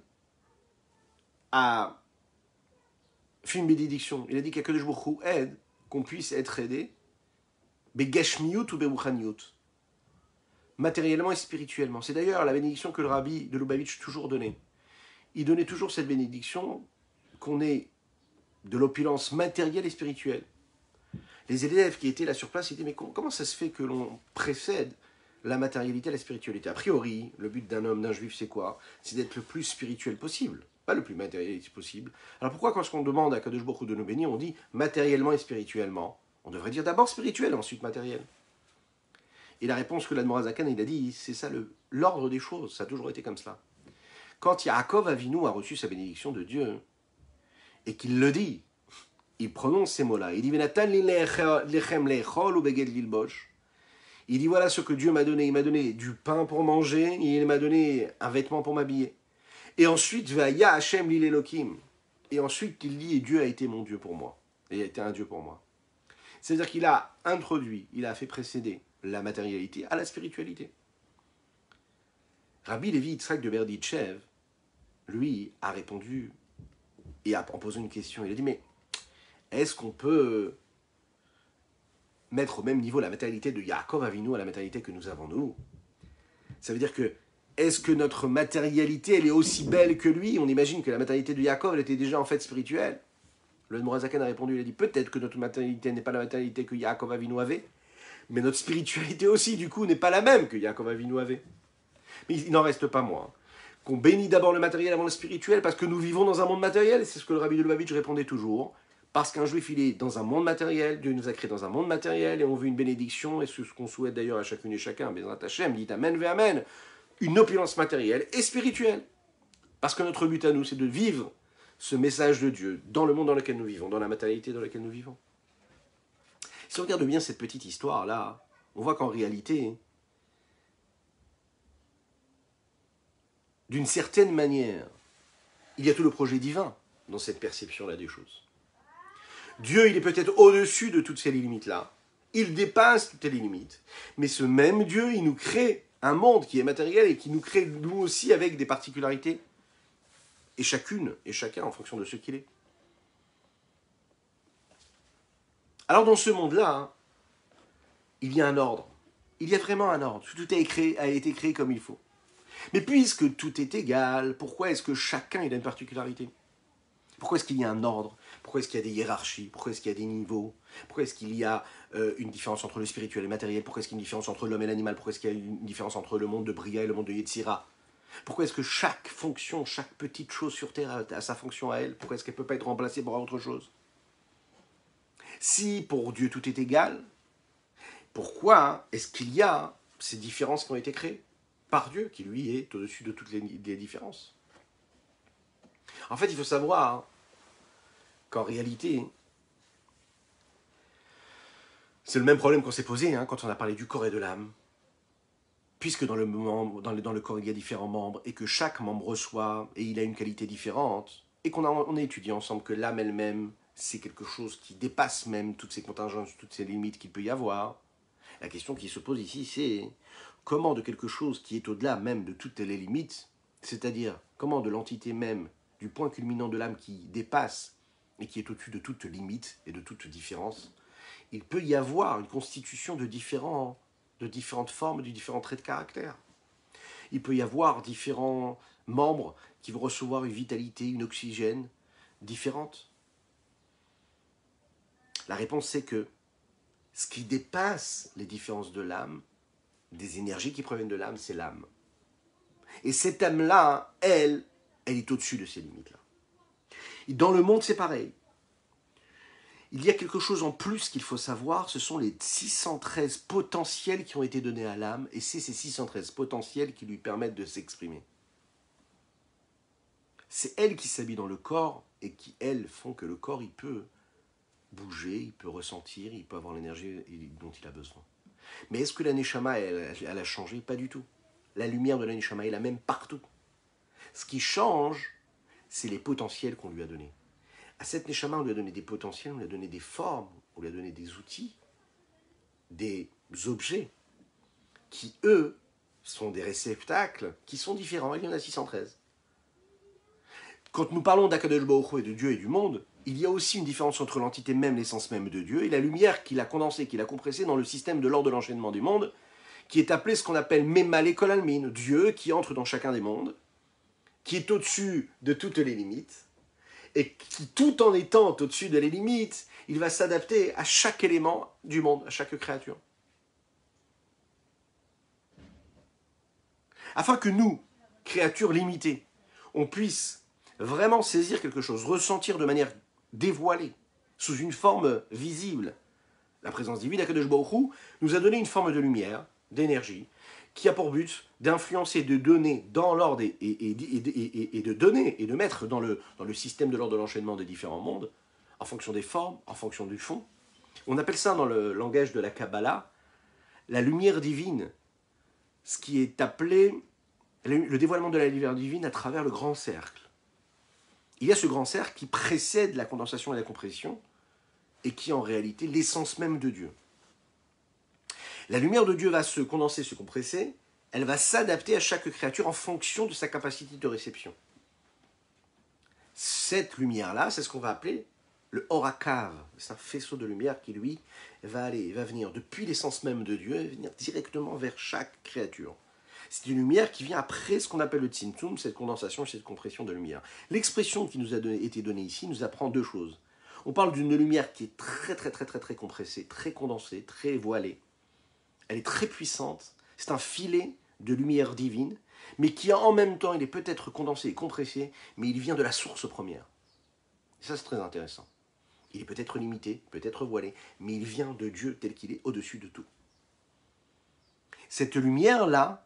a fait une bénédiction. Il a dit qu'Akadosh Baruch Hu aide, qu'on puisse être aidé, begashmiyut ou beruchaniyut, matériellement et spirituellement. C'est d'ailleurs la bénédiction que le rabbi de Lubavitch toujours donnait. Il donnait toujours cette bénédiction qu'on ait de l'opulence matérielle et spirituelle. Les élèves qui étaient là sur place, ils disaient, mais comment ça se fait que l'on précède la matérialité à la spiritualité? A priori, le but d'un homme, d'un juif, c'est quoi? C'est d'être le plus spirituel possible, pas le plus matérialiste possible. Alors pourquoi quand on demande à Kadosh Baruch Hu de nous bénir, on dit matériellement et spirituellement? On devrait dire d'abord spirituel, ensuite matériel. Et la réponse que l'Admor Zakan, il a dit, c'est ça l'ordre des choses, ça a toujours été comme cela. Quand Yaakov Avinu a reçu sa bénédiction de Dieu, et qu'il le dit, il prononce ces mots-là. Il dit Venatan lechem lechol ou beged lilbosh. Il dit voilà ce que Dieu m'a donné. Il m'a donné du pain pour manger, et il m'a donné un vêtement pour m'habiller. Et ensuite, Vaya Hashem lil Elokim. Et ensuite, il dit et Dieu a été mon Dieu pour moi. Et il a été un Dieu pour moi. C'est-à-dire qu'il a introduit, il a fait précéder la matérialité à la spiritualité. Rabbi Levi Yitzhak de Berditchev, lui, a répondu et en posant une question. Il a dit mais est-ce qu'on peut mettre au même niveau la matérialité de Yaakov Avinu à la matérialité que nous avons nous? Ça veut dire que, est-ce que notre matérialité, elle est aussi belle que lui? On imagine que la matérialité de Yaakov, elle était déjà en fait spirituelle. Le Morazakan a répondu, il a dit, peut-être que notre matérialité n'est pas la matérialité que Yaakov Avinu avait, mais notre spiritualité aussi, du coup, n'est pas la même que Yaakov Avinu avait. Mais il n'en reste pas moins qu'on bénit d'abord le matériel avant le spirituel, parce que nous vivons dans un monde matériel, et c'est ce que le Rabbi de Lubavitch répondait toujours. Parce qu'un juif, il est dans un monde matériel, Dieu nous a créés dans un monde matériel, et on veut une bénédiction, et c'est ce qu'on souhaite d'ailleurs à chacune et chacun, Bezrat Hashem, dit Amen ve Amen, une opulence matérielle et spirituelle. Parce que notre but à nous, c'est de vivre ce message de Dieu dans le monde dans lequel nous vivons, dans la matérialité dans laquelle nous vivons. Si on regarde bien cette petite histoire-là, on voit qu'en réalité, d'une certaine manière, il y a tout le projet divin dans cette perception-là des choses. Dieu, il est peut-être au-dessus de toutes ces limites-là. Il dépasse toutes les limites. Mais ce même Dieu, il nous crée un monde qui est matériel et qui nous crée nous aussi avec des particularités. Et chacune et chacun en fonction de ce qu'il est. Alors dans ce monde-là, il y a un ordre. Il y a vraiment un ordre. Tout a été créé comme il faut. Mais puisque tout est égal, pourquoi est-ce que chacun il a une particularité? Pourquoi est-ce qu'il y a un ordre? Pourquoi est-ce qu'il y a des hiérarchies? Pourquoi est-ce qu'il y a des niveaux? Pourquoi est-ce qu'il y a une différence entre le spirituel et le matériel? Pourquoi est-ce qu'il y a une différence entre l'homme et l'animal? Pourquoi est-ce qu'il y a une différence entre le monde de Bria et le monde de Yetzira? Pourquoi est-ce que chaque fonction, chaque petite chose sur Terre a sa fonction à elle? Pourquoi est-ce qu'elle ne peut pas être remplacée par autre chose? Si pour Dieu tout est égal, pourquoi est-ce qu'il y a ces différences qui ont été créées par Dieu, qui lui est au-dessus de toutes les différences? En fait, il faut savoir qu'en réalité, c'est le même problème qu'on s'est posé quand on a parlé du corps et de l'âme. Puisque dans le corps, il y a différents membres, et que chaque membre reçoit, et il a une qualité différente, et on a étudié ensemble que l'âme elle-même, c'est quelque chose qui dépasse même toutes ces contingences, toutes ces limites qu'il peut y avoir. La question qui se pose ici, c'est comment de quelque chose qui est au-delà même de toutes les limites, c'est-à-dire comment de l'entité même, du point culminant de l'âme qui dépasse et qui est au-dessus de toute limite et de toute différence, il peut y avoir une constitution de différentes formes, de différents traits de caractère. Il peut y avoir différents membres qui vont recevoir une vitalité, une oxygène différente. La réponse, c'est que ce qui dépasse les différences de l'âme, des énergies qui proviennent de l'âme, c'est l'âme. Et cette âme-là, elle est au-dessus de ces limites-là. Et dans le monde, c'est pareil. il y a quelque chose en plus qu'il faut savoir, ce sont les 613 potentiels qui ont été donnés à l'âme, et c'est ces 613 potentiels qui lui permettent de s'exprimer. C'est elles qui s'habillent dans le corps, et qui, elles, font que le corps, il peut bouger, il peut ressentir, il peut avoir l'énergie dont il a besoin. Mais est-ce que la Neshama, elle a changé? Pas du tout. La lumière de la Neshama est la même partout. Ce qui change, c'est les potentiels qu'on lui a donnés. À cette Neshama, on lui a donné des potentiels, on lui a donné des formes, on lui a donné des outils, des objets, qui, eux, sont des réceptacles, qui sont différents. Il y en a 613. Quand nous parlons d'Akadosh Baruch Hu et de Dieu et du monde, il y a aussi une différence entre l'entité même, l'essence même de Dieu, et la lumière qu'il a condensée, qu'il a compressée dans le système de l'ordre de l'enchaînement des mondes, qui est appelé ce qu'on appelle Memale Kol Almin, Dieu qui entre dans chacun des mondes, qui est au-dessus de toutes les limites, et qui, tout en étant au-dessus de les limites, il va s'adapter à chaque élément du monde, à chaque créature. Afin que nous, créatures limitées, on puisse vraiment saisir quelque chose, ressentir de manière dévoilée, sous une forme visible, la présence divine, Akadosh Baruch Hu nous a donné une forme de lumière, d'énergie, qui a pour but d'influencer, de donner dans l'ordre et de donner et de mettre dans le système de l'ordre de l'enchaînement des différents mondes, en fonction des formes, en fonction du fond. On appelle ça dans le langage de la Kabbalah la lumière divine, ce qui est appelé le dévoilement de la lumière divine à travers le grand cercle. Il y a ce grand cercle qui précède la condensation et la compression et qui est en réalité l'essence même de Dieu. La lumière de Dieu va se condenser, se compresser, elle va s'adapter à chaque créature en fonction de sa capacité de réception. Cette lumière-là, c'est ce qu'on va appeler le Orakav. C'est un faisceau de lumière qui, lui, va venir depuis l'essence même de Dieu et venir directement vers chaque créature. C'est une lumière qui vient après ce qu'on appelle le Tzimtzum, cette condensation, cette compression de lumière. L'expression qui nous a été donnée ici nous apprend deux choses. On parle d'une lumière qui est très compressée, très condensée, très voilée. Elle est très puissante. C'est un filet de lumière divine, mais qui en même temps, il est peut-être condensé et compressé, mais il vient de la source première. Et ça, c'est très intéressant. Il est peut-être limité, peut-être voilé, mais il vient de Dieu tel qu'il est au-dessus de tout. Cette lumière-là,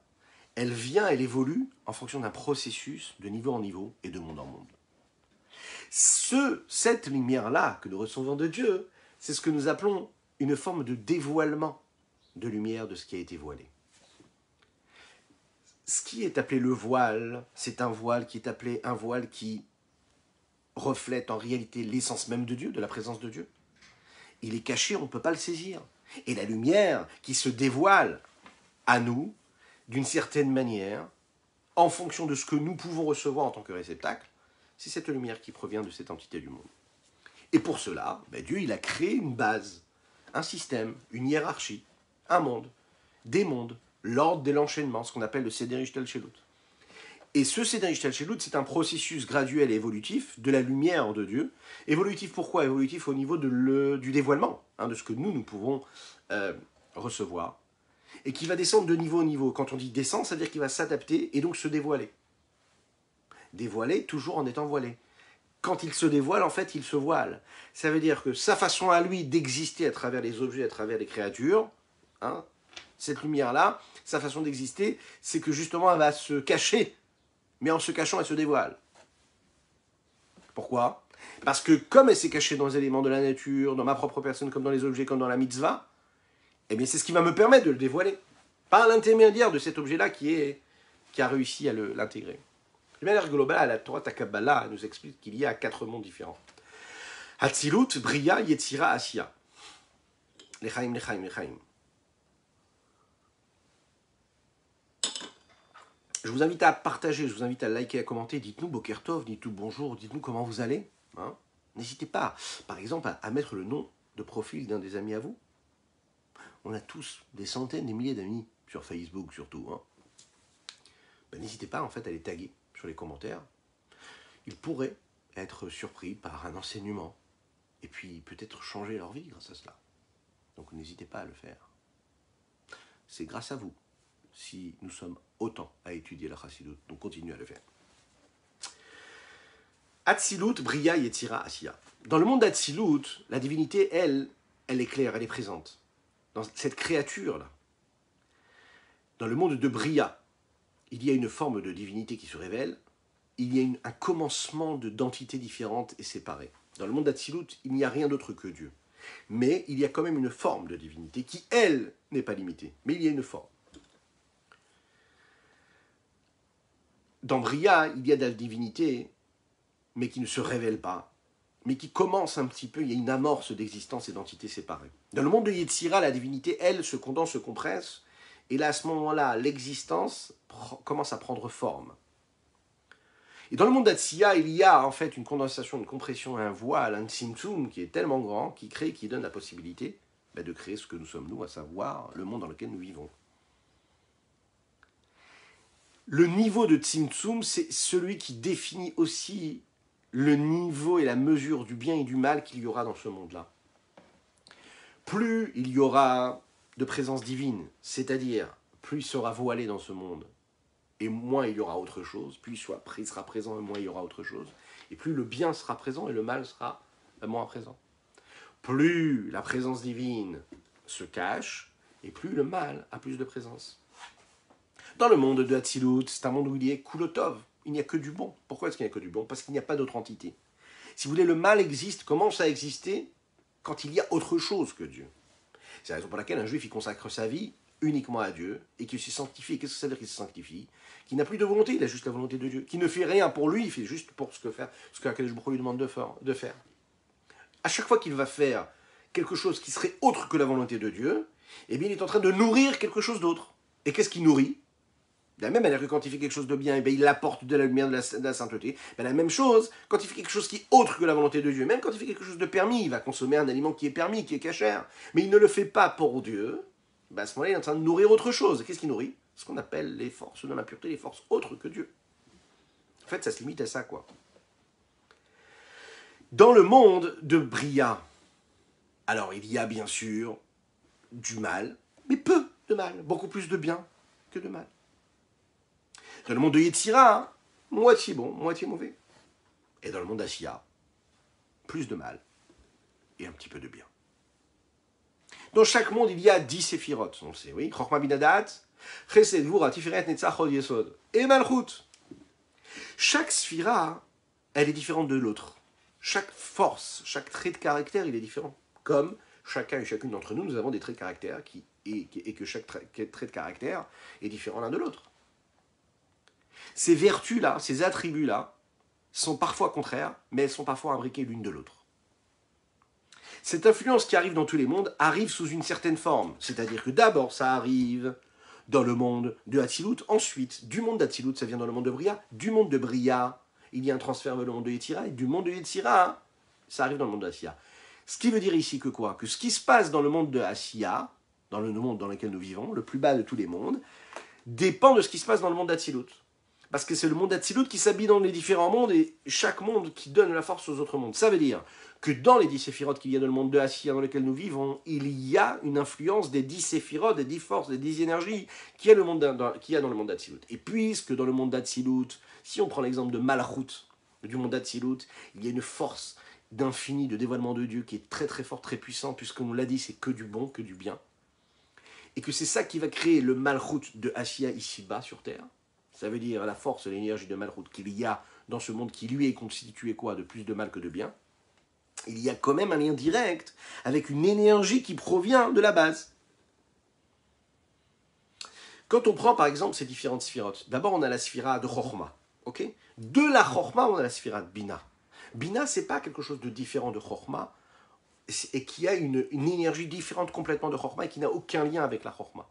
elle vient, elle évolue en fonction d'un processus de niveau en niveau et de monde en monde. Cette lumière-là que nous recevons de Dieu, c'est ce que nous appelons une forme de dévoilement de lumière de ce qui a été voilé. Ce qui est appelé le voile, c'est un voile qui est appelé un voile qui reflète en réalité l'essence même de Dieu, de la présence de Dieu. Il est caché, on ne peut pas le saisir. Et la lumière qui se dévoile à nous, d'une certaine manière, en fonction de ce que nous pouvons recevoir en tant que réceptacle, c'est cette lumière qui provient de cette entité du monde. Et pour cela, Dieu il a créé une base, un système, une hiérarchie, un monde, des mondes, l'ordre de l'enchaînement, ce qu'on appelle le Seder Ishtalshelut. Et ce Seder Ishtalshelut, c'est un processus graduel et évolutif de la lumière de Dieu. Évolutif pourquoi? Évolutif au niveau du dévoilement, de ce que nous pouvons recevoir. Et qui va descendre de niveau en niveau. Quand on dit descendre, ça veut dire qu'il va s'adapter et donc se dévoiler. Dévoiler toujours en étant voilé. Quand il se dévoile, en fait, il se voile. Ça veut dire que sa façon à lui d'exister à travers les objets, à travers les créatures, cette lumière-là, sa façon d'exister, c'est que justement, elle va se cacher. Mais en se cachant, elle se dévoile. Pourquoi? Parce que comme elle s'est cachée dans les éléments de la nature, dans ma propre personne, comme dans les objets, comme dans la mitzvah, eh bien, c'est ce qui va me permettre de le dévoiler. Par l'intermédiaire de cet objet-là qui a réussi à l'intégrer. De manière globale, la Torah Kabbalah nous explique qu'il y a 4 mondes différents. Hatzilut, Bria, Yetzira, Asiya. Lechaim. Je vous invite à partager, je vous invite à liker, à commenter. Dites-nous Boker Tov, dites-nous bonjour, dites-nous comment vous allez. N'hésitez pas, par exemple, à mettre le nom de profil d'un des amis à vous. On a tous des centaines, des milliers d'amis sur Facebook surtout. N'hésitez pas en fait à les taguer sur les commentaires. Ils pourraient être surpris par un enseignement et puis peut-être changer leur vie grâce à cela. Donc n'hésitez pas à le faire. C'est grâce à vous si nous sommes autant à étudier la Chassidut. Donc continuez à le faire. Atzilut, Bria, Yetzira, Asiya. Dans le monde d'Atzilut, la divinité, elle est claire, elle est présente. Dans cette créature-là, dans le monde de Bria, il y a une forme de divinité qui se révèle, il y a un commencement d'entités différentes et séparées. Dans le monde d'Atzilut, il n'y a rien d'autre que Dieu. Mais il y a quand même une forme de divinité qui, elle, n'est pas limitée. Mais il y a une forme. Dans Bria, il y a de la divinité, mais qui ne se révèle pas, mais qui commence un petit peu, il y a une amorce d'existence et d'entités séparées. Dans le monde de Yetzira, la divinité, elle, se condense, se compresse, et là, à ce moment-là, l'existence commence à prendre forme. Et dans le monde d'Atsiya, il y a en fait une condensation, une compression, un voile, un tzimtzum qui est tellement grand, qui crée, qui donne la possibilité de créer ce que nous sommes nous, à savoir le monde dans lequel nous vivons. Le niveau de tzimtzum, c'est celui qui définit aussi le niveau et la mesure du bien et du mal qu'il y aura dans ce monde-là. Plus il y aura de présence divine, c'est-à-dire plus il sera voilé dans ce monde, et moins il y aura autre chose, plus il sera présent et moins il y aura autre chose, et plus le bien sera présent et le mal sera moins présent. Plus la présence divine se cache, et plus le mal a plus de présence. Dans le monde de Hatzilut, c'est un monde où il y a Kulotov, il n'y a que du bon. Pourquoi est-ce qu'il n'y a que du bon? Parce qu'il n'y a pas d'autre entité. Si vous voulez, le mal existe, commence à exister quand il y a autre chose que Dieu. C'est la raison pour laquelle un juif il consacre sa vie uniquement à Dieu, et qu'il se sanctifie. Qu'est-ce que ça veut dire qu'il se sanctifie? Qu'il n'a plus de volonté, il a juste la volonté de Dieu. Qu'il ne fait rien pour lui, il fait juste pour ce que Akadosh Baruch Hu lui demande de faire. À chaque fois qu'il va faire quelque chose qui serait autre que la volonté de Dieu, eh bien il est en train de nourrir quelque chose d'autre. Et qu'est-ce qu'il nourrit? De la même manière que quand il fait quelque chose de bien, eh bien, il apporte de la lumière, de la sainteté. Ben, la même chose, quand il fait quelque chose qui est autre que la volonté de Dieu, même quand il fait quelque chose de permis, il va consommer un aliment qui est permis, qui est cachère, mais il ne le fait pas pour Dieu, ben, à ce moment-là, il est en train de nourrir autre chose. Qu'est-ce qu'il nourrit? Ce qu'on appelle les forces de l'impureté, les forces autres que Dieu. En fait, ça se limite à ça, quoi. Dans le monde de Bria, alors il y a bien sûr du mal, mais peu de mal, beaucoup plus de bien que de mal. Dans le monde de Yetzira, moitié bon, moitié mauvais. Et dans le monde d'Asiya, plus de mal et un petit peu de bien. Dans chaque monde, il y a 10 séphirotes, on le sait, oui. Chochma binadat, Chesed, Vura, Tiferet, Netzach, Hod, Yesod. Et Malchut. Chaque sphira, elle est différente de l'autre. Chaque force, chaque trait de caractère, il est différent. Comme chacun et chacune d'entre nous, nous avons des traits de caractère et que chaque trait de caractère est différent l'un de l'autre. Ces vertus-là, ces attributs-là, sont parfois contraires, mais elles sont parfois imbriquées l'une de l'autre. Cette influence qui arrive dans tous les mondes arrive sous une certaine forme. C'est-à-dire que d'abord, ça arrive dans le monde de Hatzilut. Ensuite, du monde d'Hatzilut, ça vient dans le monde de Bria. Du monde de Bria, il y a un transfert vers le monde de Yetzira. Et du monde de Yetzira, ça arrive dans le monde de Asiya. Ce qui veut dire ici que quoi? Que ce qui se passe dans le monde de Asiya, dans le monde dans lequel nous vivons, le plus bas de tous les mondes, dépend de ce qui se passe dans le monde d'Hatzilut. Parce que c'est le monde d'Hatzilut qui s'habille dans les différents mondes et chaque monde qui donne la force aux autres mondes. Ça veut dire que dans les 10 séphirotes qu'il y a dans le monde de Asiya dans lequel nous vivons, il y a une influence des 10 séphirotes, des 10 forces, des 10 énergies qu'il y a dans le monde d'Hatzilut. Et puisque dans le monde d'Hatzilut, si on prend l'exemple de Malachut, du monde d'Hatzilut, il y a une force d'infini, de dévoilement de Dieu qui est très très forte, très puissante, puisque on l'a dit, c'est que du bon, que du bien. Et que c'est ça qui va créer le Malchut de Asiya ici-bas sur Terre. Ça veut dire la force et l'énergie de Malchut qu'il y a dans ce monde qui lui est constitué quoi? De plus de mal que de bien. Il y a quand même un lien direct avec une énergie qui provient de la base. Quand on prend par exemple ces différentes sphirotes, d'abord on a la sphira de Chochma. Okay, de la Chochma, on a la sphira de Bina. Bina, c'est pas quelque chose de différent de Chochma et qui a une énergie différente complètement de Chochma et qui n'a aucun lien avec la Chochma.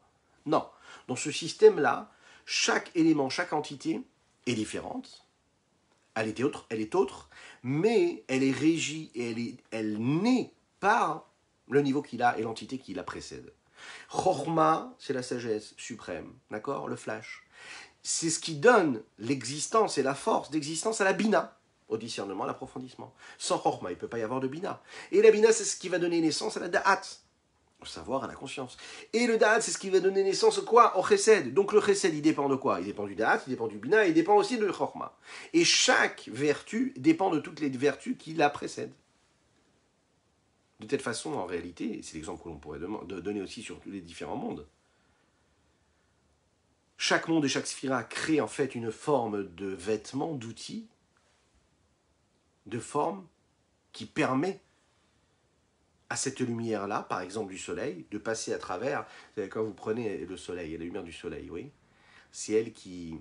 Non, dans ce système-là, chaque élément, chaque entité est différente, elle est autre, mais elle est régie et elle naît par le niveau qu'il a et l'entité qui la précède. Chochma, c'est la sagesse suprême, d'accord? Le flash. C'est ce qui donne l'existence et la force d'existence à la Bina, au discernement, à l'approfondissement. Sans Chochma, il ne peut pas y avoir de Bina. Et la Bina, c'est ce qui va donner naissance à la Da'at. Au savoir, à la conscience. Et le da'at, c'est ce qui va donner naissance quoi? Au chesed. Donc le chesed, il dépend de quoi? Il dépend du da'at, il dépend du bina, il dépend aussi de chorma. Et chaque vertu dépend de toutes les vertus qui la précèdent. De telle façon, en réalité, c'est l'exemple que l'on pourrait donner aussi sur tous les différents mondes. Chaque monde et chaque sphira crée en fait une forme de vêtement, d'outil, de forme qui permet à cette lumière-là, par exemple du soleil, de passer à travers. Vous savez, quand vous prenez le soleil, la lumière du soleil, oui, c'est elle qui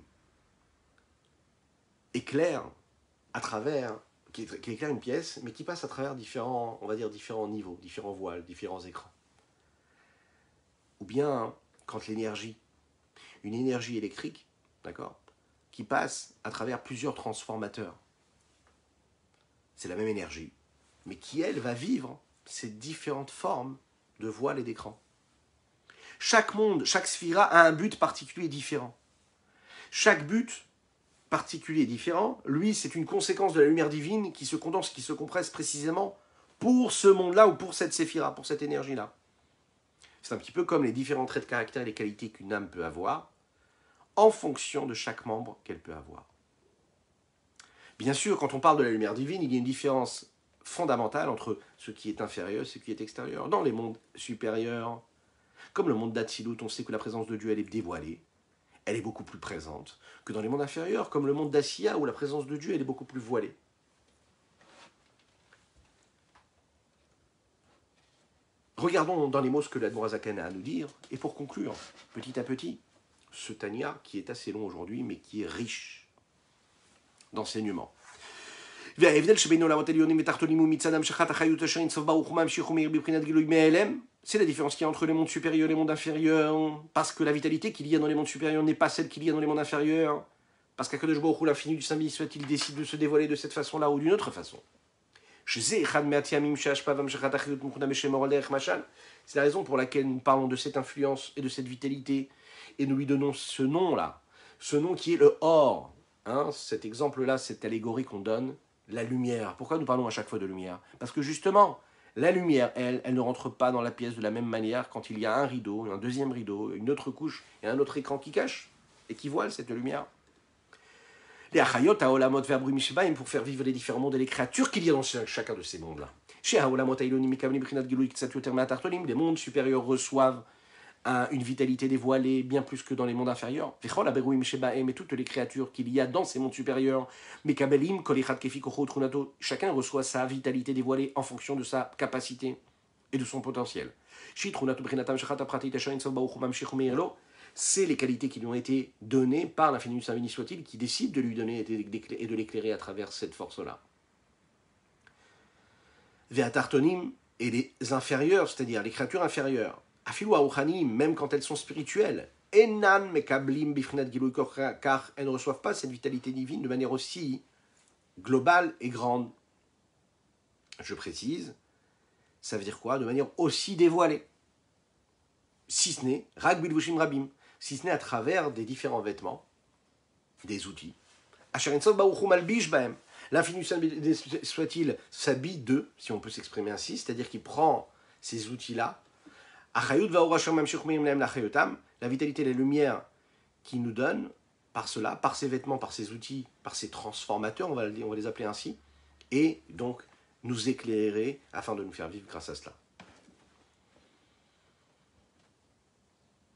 éclaire à travers, qui éclaire une pièce, mais qui passe à travers différents, on va dire différents niveaux, différents voiles, différents écrans. Ou bien quand l'énergie, une énergie électrique, d'accord, qui passe à travers plusieurs transformateurs. C'est la même énergie, mais qui, elle, va vivre ces différentes formes de voiles et d'écran. Chaque monde, chaque sphira a un but particulier différent. Chaque but particulier différent, lui, c'est une conséquence de la lumière divine qui se condense, qui se compresse précisément pour ce monde-là ou pour cette séphira, pour cette énergie-là. C'est un petit peu comme les différents traits de caractère et les qualités qu'une âme peut avoir en fonction de chaque membre qu'elle peut avoir. Bien sûr, quand on parle de la lumière divine, il y a une différence fondamentale entre ce qui est inférieur et ce qui est extérieur. Dans les mondes supérieurs, comme le monde d'Atsilut, on sait que la présence de Dieu, elle est dévoilée, elle est beaucoup plus présente que dans les mondes inférieurs, comme le monde d'Asiya, où la présence de Dieu, elle est beaucoup plus voilée. Regardons dans les mots ce que l'Admorazaken a à nous dire, et pour conclure, petit à petit, ce Tanya qui est assez long aujourd'hui, mais qui est riche d'enseignements. C'est la différence qu'il y a entre les mondes supérieurs et les mondes inférieurs, parce que la vitalité qu'il y a dans les mondes supérieurs n'est pas celle qu'il y a dans les mondes inférieurs, parce qu'Akadosh Baruch Hu, l'infini du Saint béni soit-il, décide de se dévoiler de cette façon-là ou d'une autre façon. C'est la raison pour laquelle nous parlons de cette influence et de cette vitalité, et nous lui donnons ce nom-là, ce nom qui est le Or. Hein, cet exemple-là, cette allégorie qu'on donne, la lumière. Pourquoi nous parlons à chaque fois de lumière? Parce que justement, la lumière, elle ne rentre pas dans la pièce de la même manière quand il y a un rideau, un deuxième rideau, une autre couche et un autre écran qui cache et qui voile cette lumière. Les achayot, haolamot, verbru mishbaim, pour faire vivre les différents mondes et les créatures qu'il y a dans chacun de ces mondes-là. Chez haolamot, ailonim, mikavlim, brinat, gilui, ktsat, yoterma, tartolim, les mondes supérieurs reçoivent une vitalité dévoilée bien plus que dans les mondes inférieurs. Et toutes les créatures qu'il y a dans ces mondes supérieurs, chacun reçoit sa vitalité dévoilée en fonction de sa capacité et de son potentiel. C'est les qualités qui lui ont été données par l'infini du Saint béni soit-il, qui décide de lui donner et de l'éclairer à travers cette force-là. Ve'atartonim, et les inférieurs, c'est-à-dire les créatures inférieures, Afilou Aouchanim, même quand elles sont spirituelles, Enan Mekablim Bifnat Gilui Korcha, car elles ne reçoivent pas cette vitalité divine de manière aussi globale et grande. Je précise, ça veut dire quoi? De manière aussi dévoilée. Si ce n'est, Rag Bilvushim Rabim, si ce n'est à travers des différents vêtements, des outils. Asherinsov Baouchum Albish Baem, l'infini soit-il s'habille d'eux, si on peut s'exprimer ainsi, c'est-à-dire qu'il prend ces outils-là. La vitalité, la lumière qu'il nous donne par cela, par ses vêtements, par ses outils, par ses transformateurs, on va les appeler ainsi, et donc nous éclairer afin de nous faire vivre grâce à cela.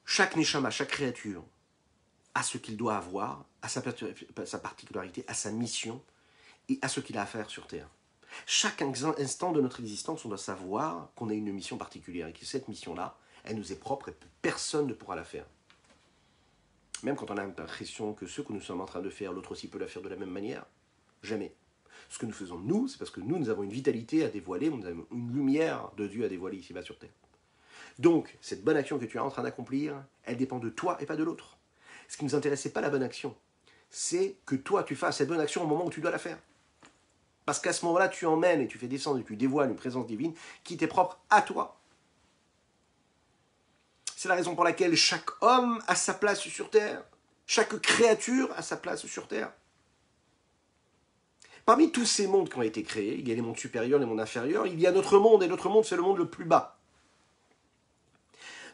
Chaque neshama, chaque créature a ce qu'il doit avoir, à sa particularité, à sa mission et à ce qu'il a à faire sur Terre. Chaque instant de notre existence, on doit savoir qu'on a une mission particulière et que cette mission-là, elle nous est propre et personne ne pourra la faire. Même quand on a l'impression que ce que nous sommes en train de faire, l'autre aussi peut la faire de la même manière, jamais. Ce que nous faisons nous, c'est parce que nous avons une vitalité à dévoiler, nous avons une lumière de Dieu à dévoiler ici-bas sur Terre. Donc, cette bonne action que tu es en train d'accomplir, elle dépend de toi et pas de l'autre. Ce qui ne nous intéresse, ce n'est pas la bonne action. C'est que toi, tu fasses cette bonne action au moment où tu dois la faire. Parce qu'à ce moment-là, tu emmènes et tu fais descendre et tu dévoiles une présence divine qui t'est propre à toi. C'est la raison pour laquelle chaque homme a sa place sur Terre. Chaque créature a sa place sur Terre. Parmi tous ces mondes qui ont été créés, il y a les mondes supérieurs, les mondes inférieurs, il y a notre monde, et notre monde, c'est le monde le plus bas.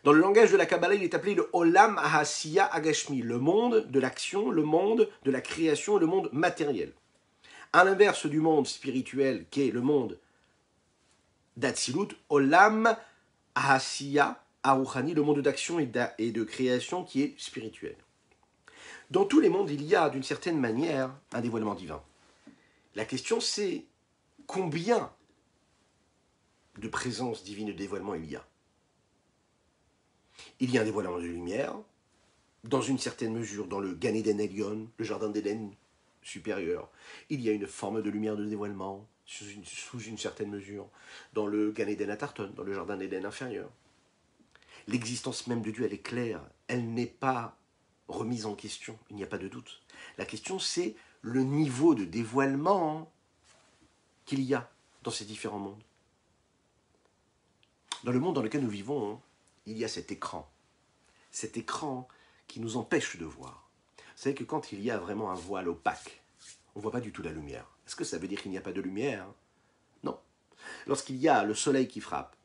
Dans le langage de la Kabbalah, il est appelé le Olam Ahasiya Agashmi, le monde de l'action, le monde de la création, le monde matériel. À l'inverse du monde spirituel, qui est le monde d'Atsilut, Olam Ahasiya Aruchani, le monde d'action et de création qui est spirituel. Dans tous les mondes, il y a d'une certaine manière un dévoilement divin. La question c'est combien de présence divine et de dévoilement il y a. Il y a un dévoilement de lumière, dans une certaine mesure, dans le Gan Eden Elyon, le jardin d'Éden supérieur. Il y a une forme de lumière de dévoilement, sous une certaine mesure, dans le Gan Eden Atarton, dans le jardin d'Éden inférieur. L'existence même de Dieu, elle est claire, elle n'est pas remise en question, il n'y a pas de doute. La question, c'est le niveau de dévoilement qu'il y a dans ces différents mondes. Dans le monde dans lequel nous vivons, il y a cet écran qui nous empêche de voir. Vous savez que quand il y a vraiment un voile opaque, on ne voit pas du tout la lumière. Est-ce que ça veut dire qu'il n'y a pas de lumière? Non. Lorsqu'il y a le soleil qui frappe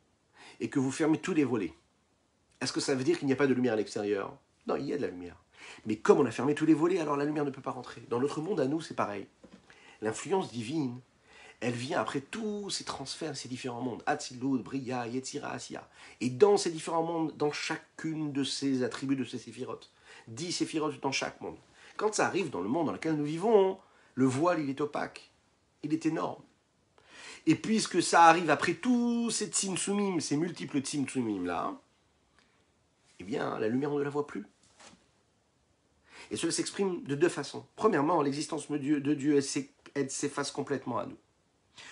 et que vous fermez tous les volets, est-ce que ça veut dire qu'il n'y a pas de lumière à l'extérieur? Non, il y a de la lumière. Mais comme on a fermé tous les volets, alors la lumière ne peut pas rentrer. Dans notre monde à nous, c'est pareil. L'influence divine, elle vient après tous ces transferts, ces différents mondes. Atzilut, Bria, Yetzira, Asiya. Et dans ces différents mondes, dans chacune de ces attributs de ces séphirotes, 10 séphirotes dans chaque monde. Quand ça arrive dans le monde dans lequel nous vivons, le voile, il est opaque. Il est énorme. Et puisque ça arrive après tous ces tzimtzumim, ces multiples tzimtzumim-là, eh bien, la lumière, on ne la voit plus. Et cela s'exprime de deux façons. Premièrement, l'existence de Dieu, elle s'efface complètement à nous.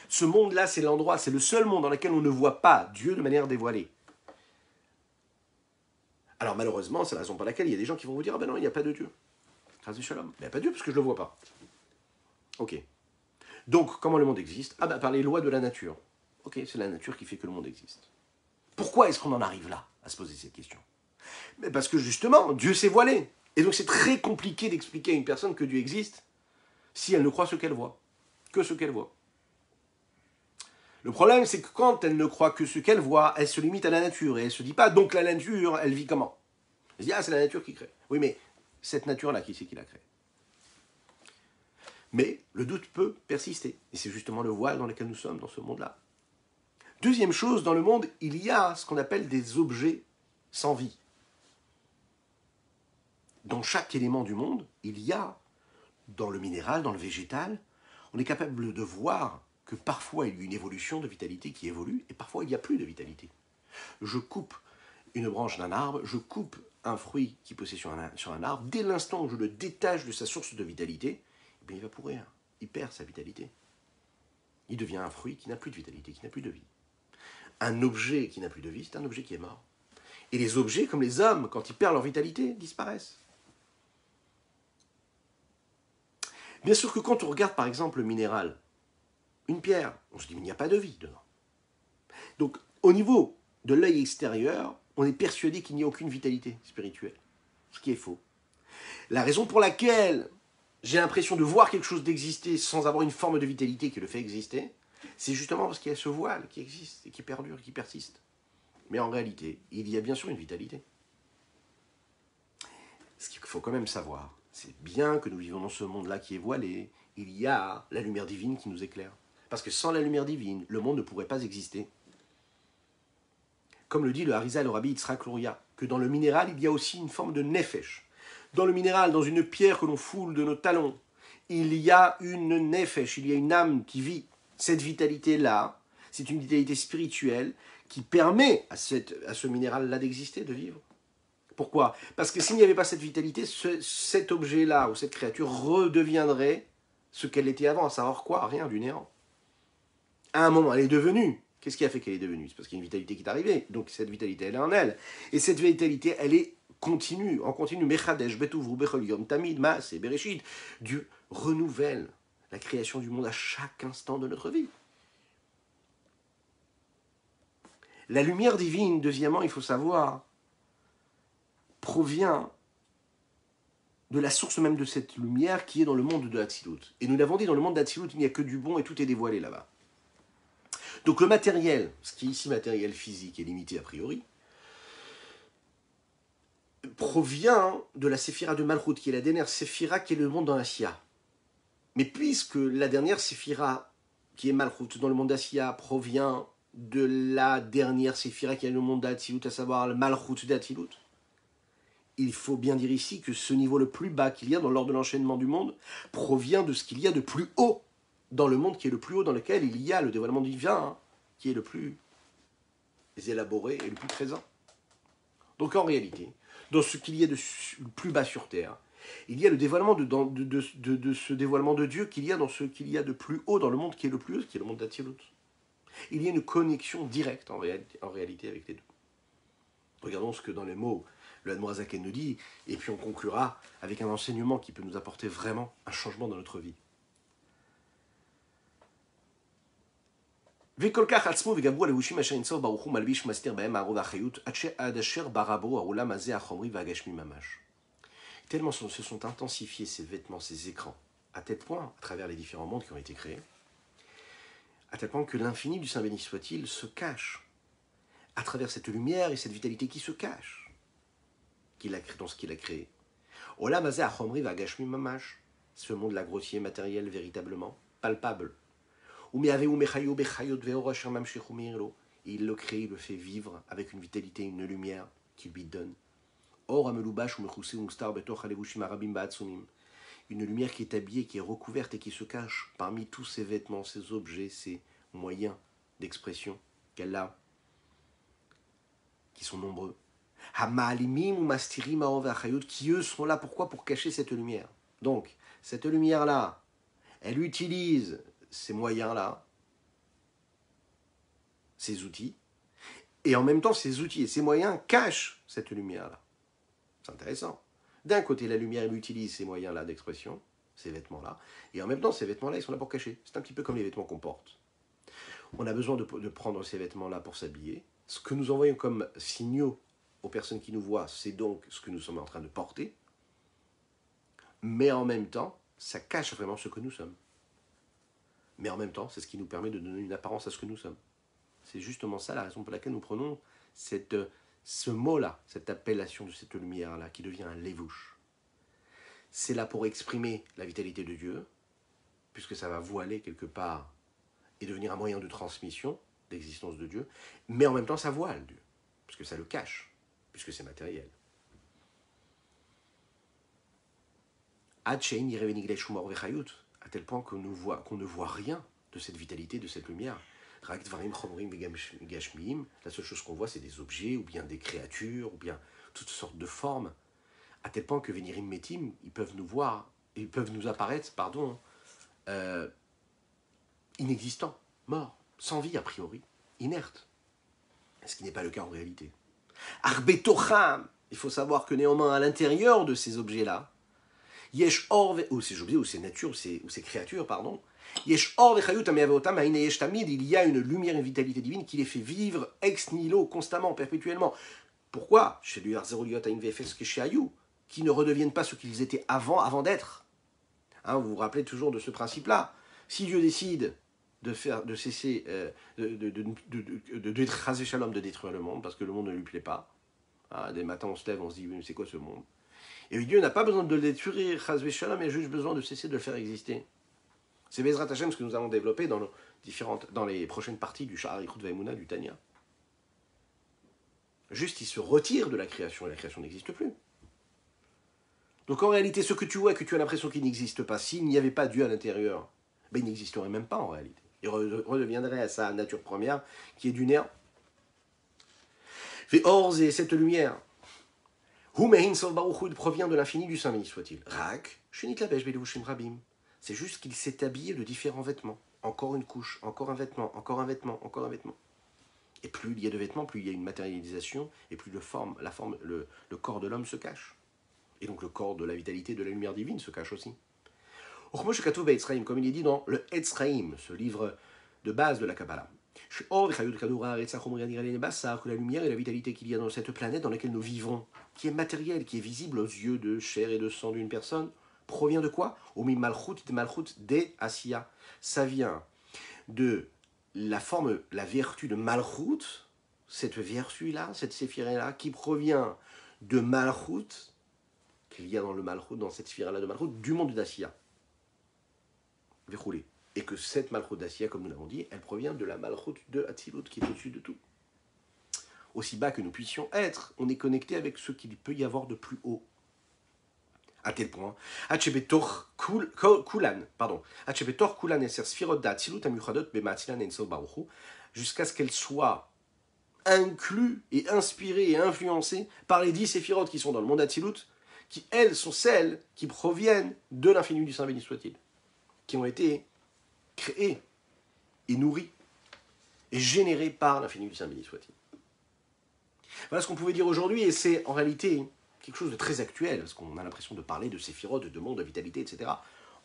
Ce monde-là, c'est l'endroit, c'est le seul monde dans lequel on ne voit pas Dieu de manière dévoilée. Alors malheureusement, c'est la raison pour laquelle il y a des gens qui vont vous dire « Ah ben non, il n'y a pas de Dieu. » Shalom. Il n'y a pas de Dieu parce que je ne le vois pas. Ok. Donc, comment le monde existe? Ah ben par les lois de la nature. Ok, c'est la nature qui fait que le monde existe. Pourquoi est-ce qu'on en arrive là, à se poser cette question? Mais parce que justement, Dieu s'est voilé. Et donc c'est très compliqué d'expliquer à une personne que Dieu existe si elle ne croit ce qu'elle voit. Que ce qu'elle voit. Le problème, c'est que quand elle ne croit que ce qu'elle voit, elle se limite à la nature. Et elle ne se dit pas, donc la nature, elle vit comment? Elle se dit, ah, c'est la nature qui crée. Oui, mais cette nature-là, qui c'est qui la crée? Mais le doute peut persister. Et c'est justement le voile dans lequel nous sommes, dans ce monde-là. Deuxième chose, dans le monde, il y a ce qu'on appelle des objets sans vie. Dans chaque élément du monde, il y a, dans le minéral, dans le végétal, on est capable de voir que parfois il y a une évolution de vitalité qui évolue, et parfois il n'y a plus de vitalité. Je coupe une branche d'un arbre, je coupe un fruit qui poussait sur un arbre, dès l'instant où je le détache de sa source de vitalité, eh bien il va pourrir, il perd sa vitalité. Il devient un fruit qui n'a plus de vitalité, qui n'a plus de vie. Un objet qui n'a plus de vie, c'est un objet qui est mort. Et les objets, comme les hommes, quand ils perdent leur vitalité, disparaissent. Bien sûr que quand on regarde par exemple le minéral, une pierre, on se dit mais il n'y a pas de vie dedans. Donc au niveau de l'œil extérieur, on est persuadé qu'il n'y a aucune vitalité spirituelle, ce qui est faux. La raison pour laquelle j'ai l'impression de voir quelque chose d'exister sans avoir une forme de vitalité qui le fait exister, c'est justement parce qu'il y a ce voile qui existe et qui perdure, qui persiste. Mais en réalité, il y a bien sûr une vitalité. Ce qu'il faut quand même savoir, c'est bien que nous vivons dans ce monde-là qui est voilé, il y a la lumière divine qui nous éclaire. Parce que sans la lumière divine, le monde ne pourrait pas exister. Comme le dit le Harizal, le Rabbi Yitzhak Luria, que dans le minéral, il y a aussi une forme de nefesh. Dans le minéral, dans une pierre que l'on foule de nos talons, il y a une nefesh, il y a une âme qui vit. Cette vitalité-là, c'est une vitalité spirituelle qui permet à ce minéral-là d'exister, de vivre. Pourquoi? Parce que s'il n'y avait pas cette vitalité, cet objet-là ou cette créature redeviendrait ce qu'elle était avant, à savoir quoi? Rien, du néant. À un moment, elle est devenue. Qu'est-ce qui a fait qu'elle est devenue? C'est parce qu'il y a une vitalité qui est arrivée. Donc cette vitalité, elle est en elle. Et cette vitalité, elle est continue, en continu. Mechadesh, Betouvru, Bechol Yom, Tamid, Maas et Bereshit. Dieu renouvelle la création du monde à chaque instant de notre vie. La lumière divine, deuxièmement, il faut savoir, provient de la source même de cette lumière qui est dans le monde de Hatzilut. Et nous l'avons dit, dans le monde d'Hatzilut, il n'y a que du bon et tout est dévoilé là-bas. Donc le matériel, ce qui est ici matériel physique est limité a priori, provient de la séphira de Malchut, qui est la dernière séphira qui est le monde dans l'Asiya. Mais puisque la dernière séphira, qui est Malchut dans le monde d'Asiya, provient de la dernière séphira qui est le monde d'Atzilut, à savoir le Malchut d'Atzilut, il faut bien dire ici que ce niveau le plus bas qu'il y a dans l'ordre de l'enchaînement du monde provient de ce qu'il y a de plus haut dans le monde qui est le plus haut, dans lequel il y a le dévoilement divin, hein, qui est le plus élaboré et le plus présent. Donc en réalité, dans ce qu'il y a de plus bas sur terre, il y a le dévoilement de ce dévoilement de Dieu qu'il y a dans ce qu'il y a de plus haut dans le monde qui est le plus haut, qui est le monde d'Atzilut. Il y a une connexion directe en réalité avec les deux. Regardons ce que dans les mots le Admorazaken nous dit, et puis on conclura avec un enseignement qui peut nous apporter vraiment un changement dans notre vie. Tellement se sont intensifiés ces vêtements, ces écrans, à tel point, à travers les différents mondes qui ont été créés, à tel point que l'infini du Saint béni soit-il se cache à travers cette lumière et cette vitalité qui se cache dans ce qu'il a créé. Ce monde-là grossier, matériel, véritablement, palpable. Il le crée, il le fait vivre avec une vitalité, une lumière qu'il lui donne. Une lumière qui est habillée, qui est recouverte et qui se cache parmi tous ces vêtements, ces objets, ces moyens d'expression qu'elle a, qui sont nombreux. Qui eux sont là, pourquoi? Pour cacher cette lumière. Donc, cette lumière-là, elle utilise ces moyens-là, ces outils, et en même temps, ces outils et ces moyens cachent cette lumière-là. C'est intéressant. D'un côté, la lumière, elle utilise ces moyens-là d'expression, ces vêtements-là, et en même temps, ces vêtements-là, ils sont là pour cacher. C'est un petit peu comme les vêtements qu'on porte. On a besoin de prendre ces vêtements-là pour s'habiller. Ce que nous envoyons comme signaux aux personnes qui nous voient, c'est donc ce que nous sommes en train de porter, mais en même temps, ça cache vraiment ce que nous sommes. Mais en même temps, c'est ce qui nous permet de donner une apparence à ce que nous sommes. C'est justement ça la raison pour laquelle nous prenons ce mot-là, cette appellation de cette lumière-là, qui devient un lévouche. C'est là pour exprimer la vitalité de Dieu, puisque ça va voiler quelque part et devenir un moyen de transmission d'existence de Dieu, mais en même temps ça voile Dieu, puisque ça le cache, puisque c'est matériel. À tel point qu'on ne voit rien de cette vitalité, de cette lumière. La seule chose qu'on voit, c'est des objets, ou bien des créatures, ou bien toutes sortes de formes, à tel point que Venirim Metim, ils peuvent nous apparaître, inexistants, morts, sans vie a priori, inertes. Ce qui n'est pas le cas en réalité. Arbetocham, il faut savoir que néanmoins à l'intérieur de ces objets-là, Yesh or, ou ces objets, ou ces natures, ou ces créatures, pardon, Yesh or vechayut ameavotam haine yesh tamid, il y a une lumière, une vitalité divine qui les fait vivre ex nihilo, constamment, perpétuellement. Pourquoi? Chez lui, Arzeroliot hain vefes que chez Ayou, qui ne redeviennent pas ce qu'ils étaient avant d'être. Hein, vous vous rappelez toujours de ce principe-là. Si Dieu décide de cesser, de détruire le monde, parce que le monde ne lui plaît pas, hein, des matins on se lève, on se dit, mais c'est quoi ce monde? Et Dieu n'a pas besoin de le détruire, Chazvé Shalom, il a juste besoin de cesser de le faire exister. C'est Bezrat Hashem ce que nous allons développer dans les prochaines parties du Sha'ar Yichud Va'emunah du Tanya. Juste, il se retire de la création, et la création n'existe plus. Donc en réalité, ce que tu vois et que tu as l'impression qu'il n'existe pas, s'il n'y avait pas Dieu à l'intérieur, ben, il n'existerait même pas en réalité. Il redeviendrait à sa nature première, qui est du néant. Fait Orz et cette lumière, provient de l'infini du Saint béni soit-il. Rak, rabim. C'est juste qu'il s'est habillé de différents vêtements. Encore une couche, encore un vêtement, encore un vêtement, encore un vêtement. Et plus il y a de vêtements, plus il y a une matérialisation, et plus le corps de l'homme se cache. Et donc le corps de la vitalité, de la lumière divine se cache aussi. Comme il est dit dans le Etzraïm, ce livre de base de la Kabbalah. Que la lumière et la vitalité qu'il y a dans cette planète dans laquelle nous vivons, qui est matérielle, qui est visible aux yeux de chair et de sang d'une personne, provient de quoi? Omi malchut de Asiya. Ça vient de la vertu de malchut, cette vertu-là, cette séphira-là, qui provient de Malchut, qu'il y a dans le Malchut, dans cette sphère-là de Malchut, du monde d'Assia. Verroulé. Et que cette Malchut d'Assia, comme nous l'avons dit, elle provient de la Malchut de Hatzilut, qui est au-dessus de tout. Aussi bas que nous puissions être, on est connecté avec ce qu'il peut y avoir de plus haut. À tel point, jusqu'à ce qu'elle soit inclus et inspirée et influencée par les 10 séphirotes qui sont dans le monde Hatzilut, qui, elles, sont celles qui proviennent de l'infini du Saint béni soit-il, qui ont été créées et nourries et générées par l'infini du Saint béni soit-il. Voilà ce qu'on pouvait dire aujourd'hui, et c'est en réalité quelque chose de très actuel, parce qu'on a l'impression de parler de séphirotes, de monde, de vitalité, etc.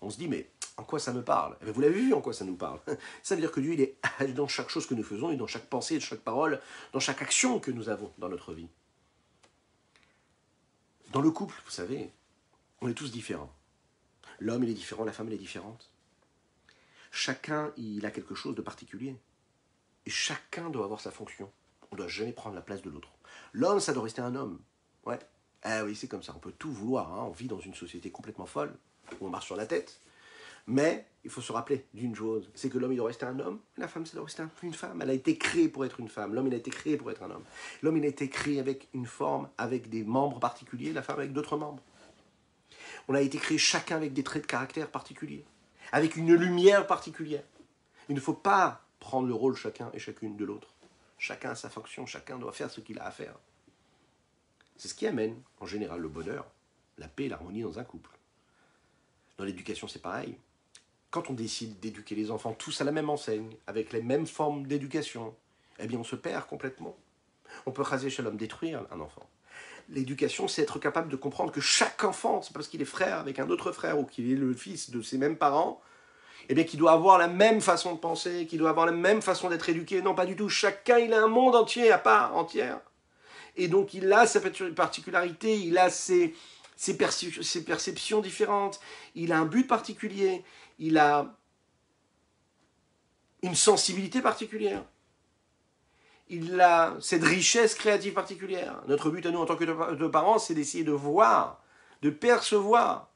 On se dit, mais en quoi ça me parle? Vous l'avez vu en quoi ça nous parle. Ça veut dire que Dieu, il est dans chaque chose que nous faisons, et dans chaque pensée, dans chaque parole, dans chaque action que nous avons dans notre vie. Dans le couple, vous savez, on est tous différents. L'homme, il est différent, la femme, elle est différente. Chacun, il a quelque chose de particulier. Et chacun doit avoir sa fonction. On ne doit jamais prendre la place de l'autre. L'homme, ça doit rester un homme. Ouais. Ah oui, c'est comme ça. On peut tout vouloir. Hein. On vit dans une société complètement folle, où on marche sur la tête. Mais il faut se rappeler d'une chose, c'est que l'homme, il doit rester un homme, et la femme, ça doit rester une femme. Elle a été créée pour être une femme. L'homme, il a été créé pour être un homme. L'homme, il a été créé avec une forme, avec des membres particuliers, la femme avec d'autres membres. On a été créé chacun avec des traits de caractère particuliers, avec une lumière particulière. Il ne faut pas prendre le rôle chacun et chacune de l'autre. Chacun a sa fonction, chacun doit faire ce qu'il a à faire. C'est ce qui amène, en général, le bonheur, la paix et l'harmonie dans un couple. Dans l'éducation, c'est pareil. Quand on décide d'éduquer les enfants tous à la même enseigne, avec les mêmes formes d'éducation, eh bien on se perd complètement. On peut raser chez l'homme, détruire un enfant. L'éducation, c'est être capable de comprendre que chaque enfant, c'est parce qu'il est frère avec un autre frère ou qu'il est le fils de ses mêmes parents, eh bien qu'il doit avoir la même façon de penser, qu'il doit avoir la même façon d'être éduqué. Non, pas du tout. Chacun, il a un monde entier à part entière. Et donc il a sa particularité, il a ses perceptions différentes, il a un but particulier, il a une sensibilité particulière, il a cette richesse créative particulière. Notre but à nous en tant que parents, c'est d'essayer de voir, de percevoir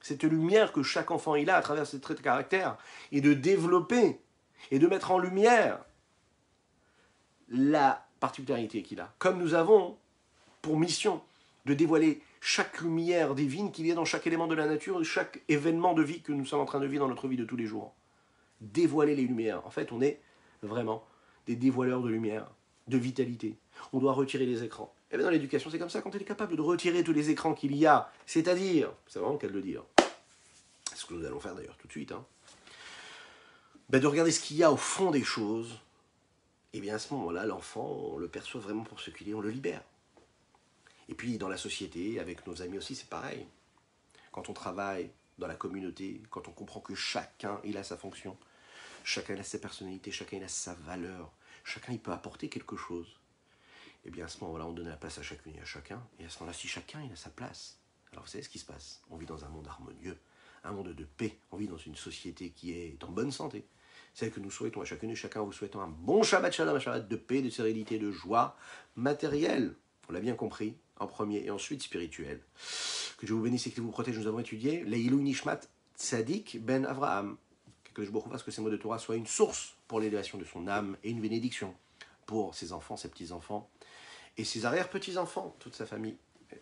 cette lumière que chaque enfant il a à travers ses traits de caractère, et de développer et de mettre en lumière la particularité qu'il a. Comme nous avons pour mission de dévoiler chaque lumière divine qu'il y a dans chaque élément de la nature, chaque événement de vie que nous sommes en train de vivre dans notre vie de tous les jours. Dévoiler les lumières. En fait, on est vraiment des dévoileurs de lumière, de vitalité. On doit retirer les écrans. Et bien dans l'éducation, c'est comme ça, quand on est capable de retirer tous les écrans qu'il y a, c'est-à-dire, c'est vraiment le cas de le dire, c'est ce que nous allons faire d'ailleurs tout de suite, ben de regarder ce qu'il y a au fond des choses, et bien à ce moment-là, l'enfant, on le perçoit vraiment pour ce qu'il est, on le libère. Et puis dans la société, avec nos amis aussi, c'est pareil. Quand on travaille dans la communauté, quand on comprend que chacun il a sa fonction, chacun il a sa personnalité, chacun il a sa valeur, chacun il peut apporter quelque chose, et bien à ce moment-là, on donne la place à chacune et à chacun, et à ce moment-là, si chacun il a sa place, alors vous savez ce qui se passe, on vit dans un monde harmonieux, un monde de paix, on vit dans une société qui est en bonne santé, celle que nous souhaitons à chacune et chacun, vous souhaitons un bon Shabbat Shalom, un Shabbat de paix, de sérénité, de joie matérielle, on l'a bien compris, en premier et ensuite spirituel. Que Dieu vous bénisse et qu'il vous protège. Nous avons étudié Leilou Nishmat Tzadik Ben Avraham. Que je vous fasse que ces mots de Torah soient une source pour l'élévation de son âme et une bénédiction pour ses enfants, ses petits-enfants et ses arrière-petits-enfants, toute sa famille.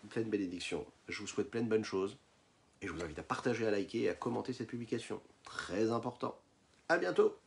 Pleine bénédiction. Je vous souhaite plein de bonnes choses et je vous invite à partager, à liker et à commenter cette publication. Très important. À bientôt.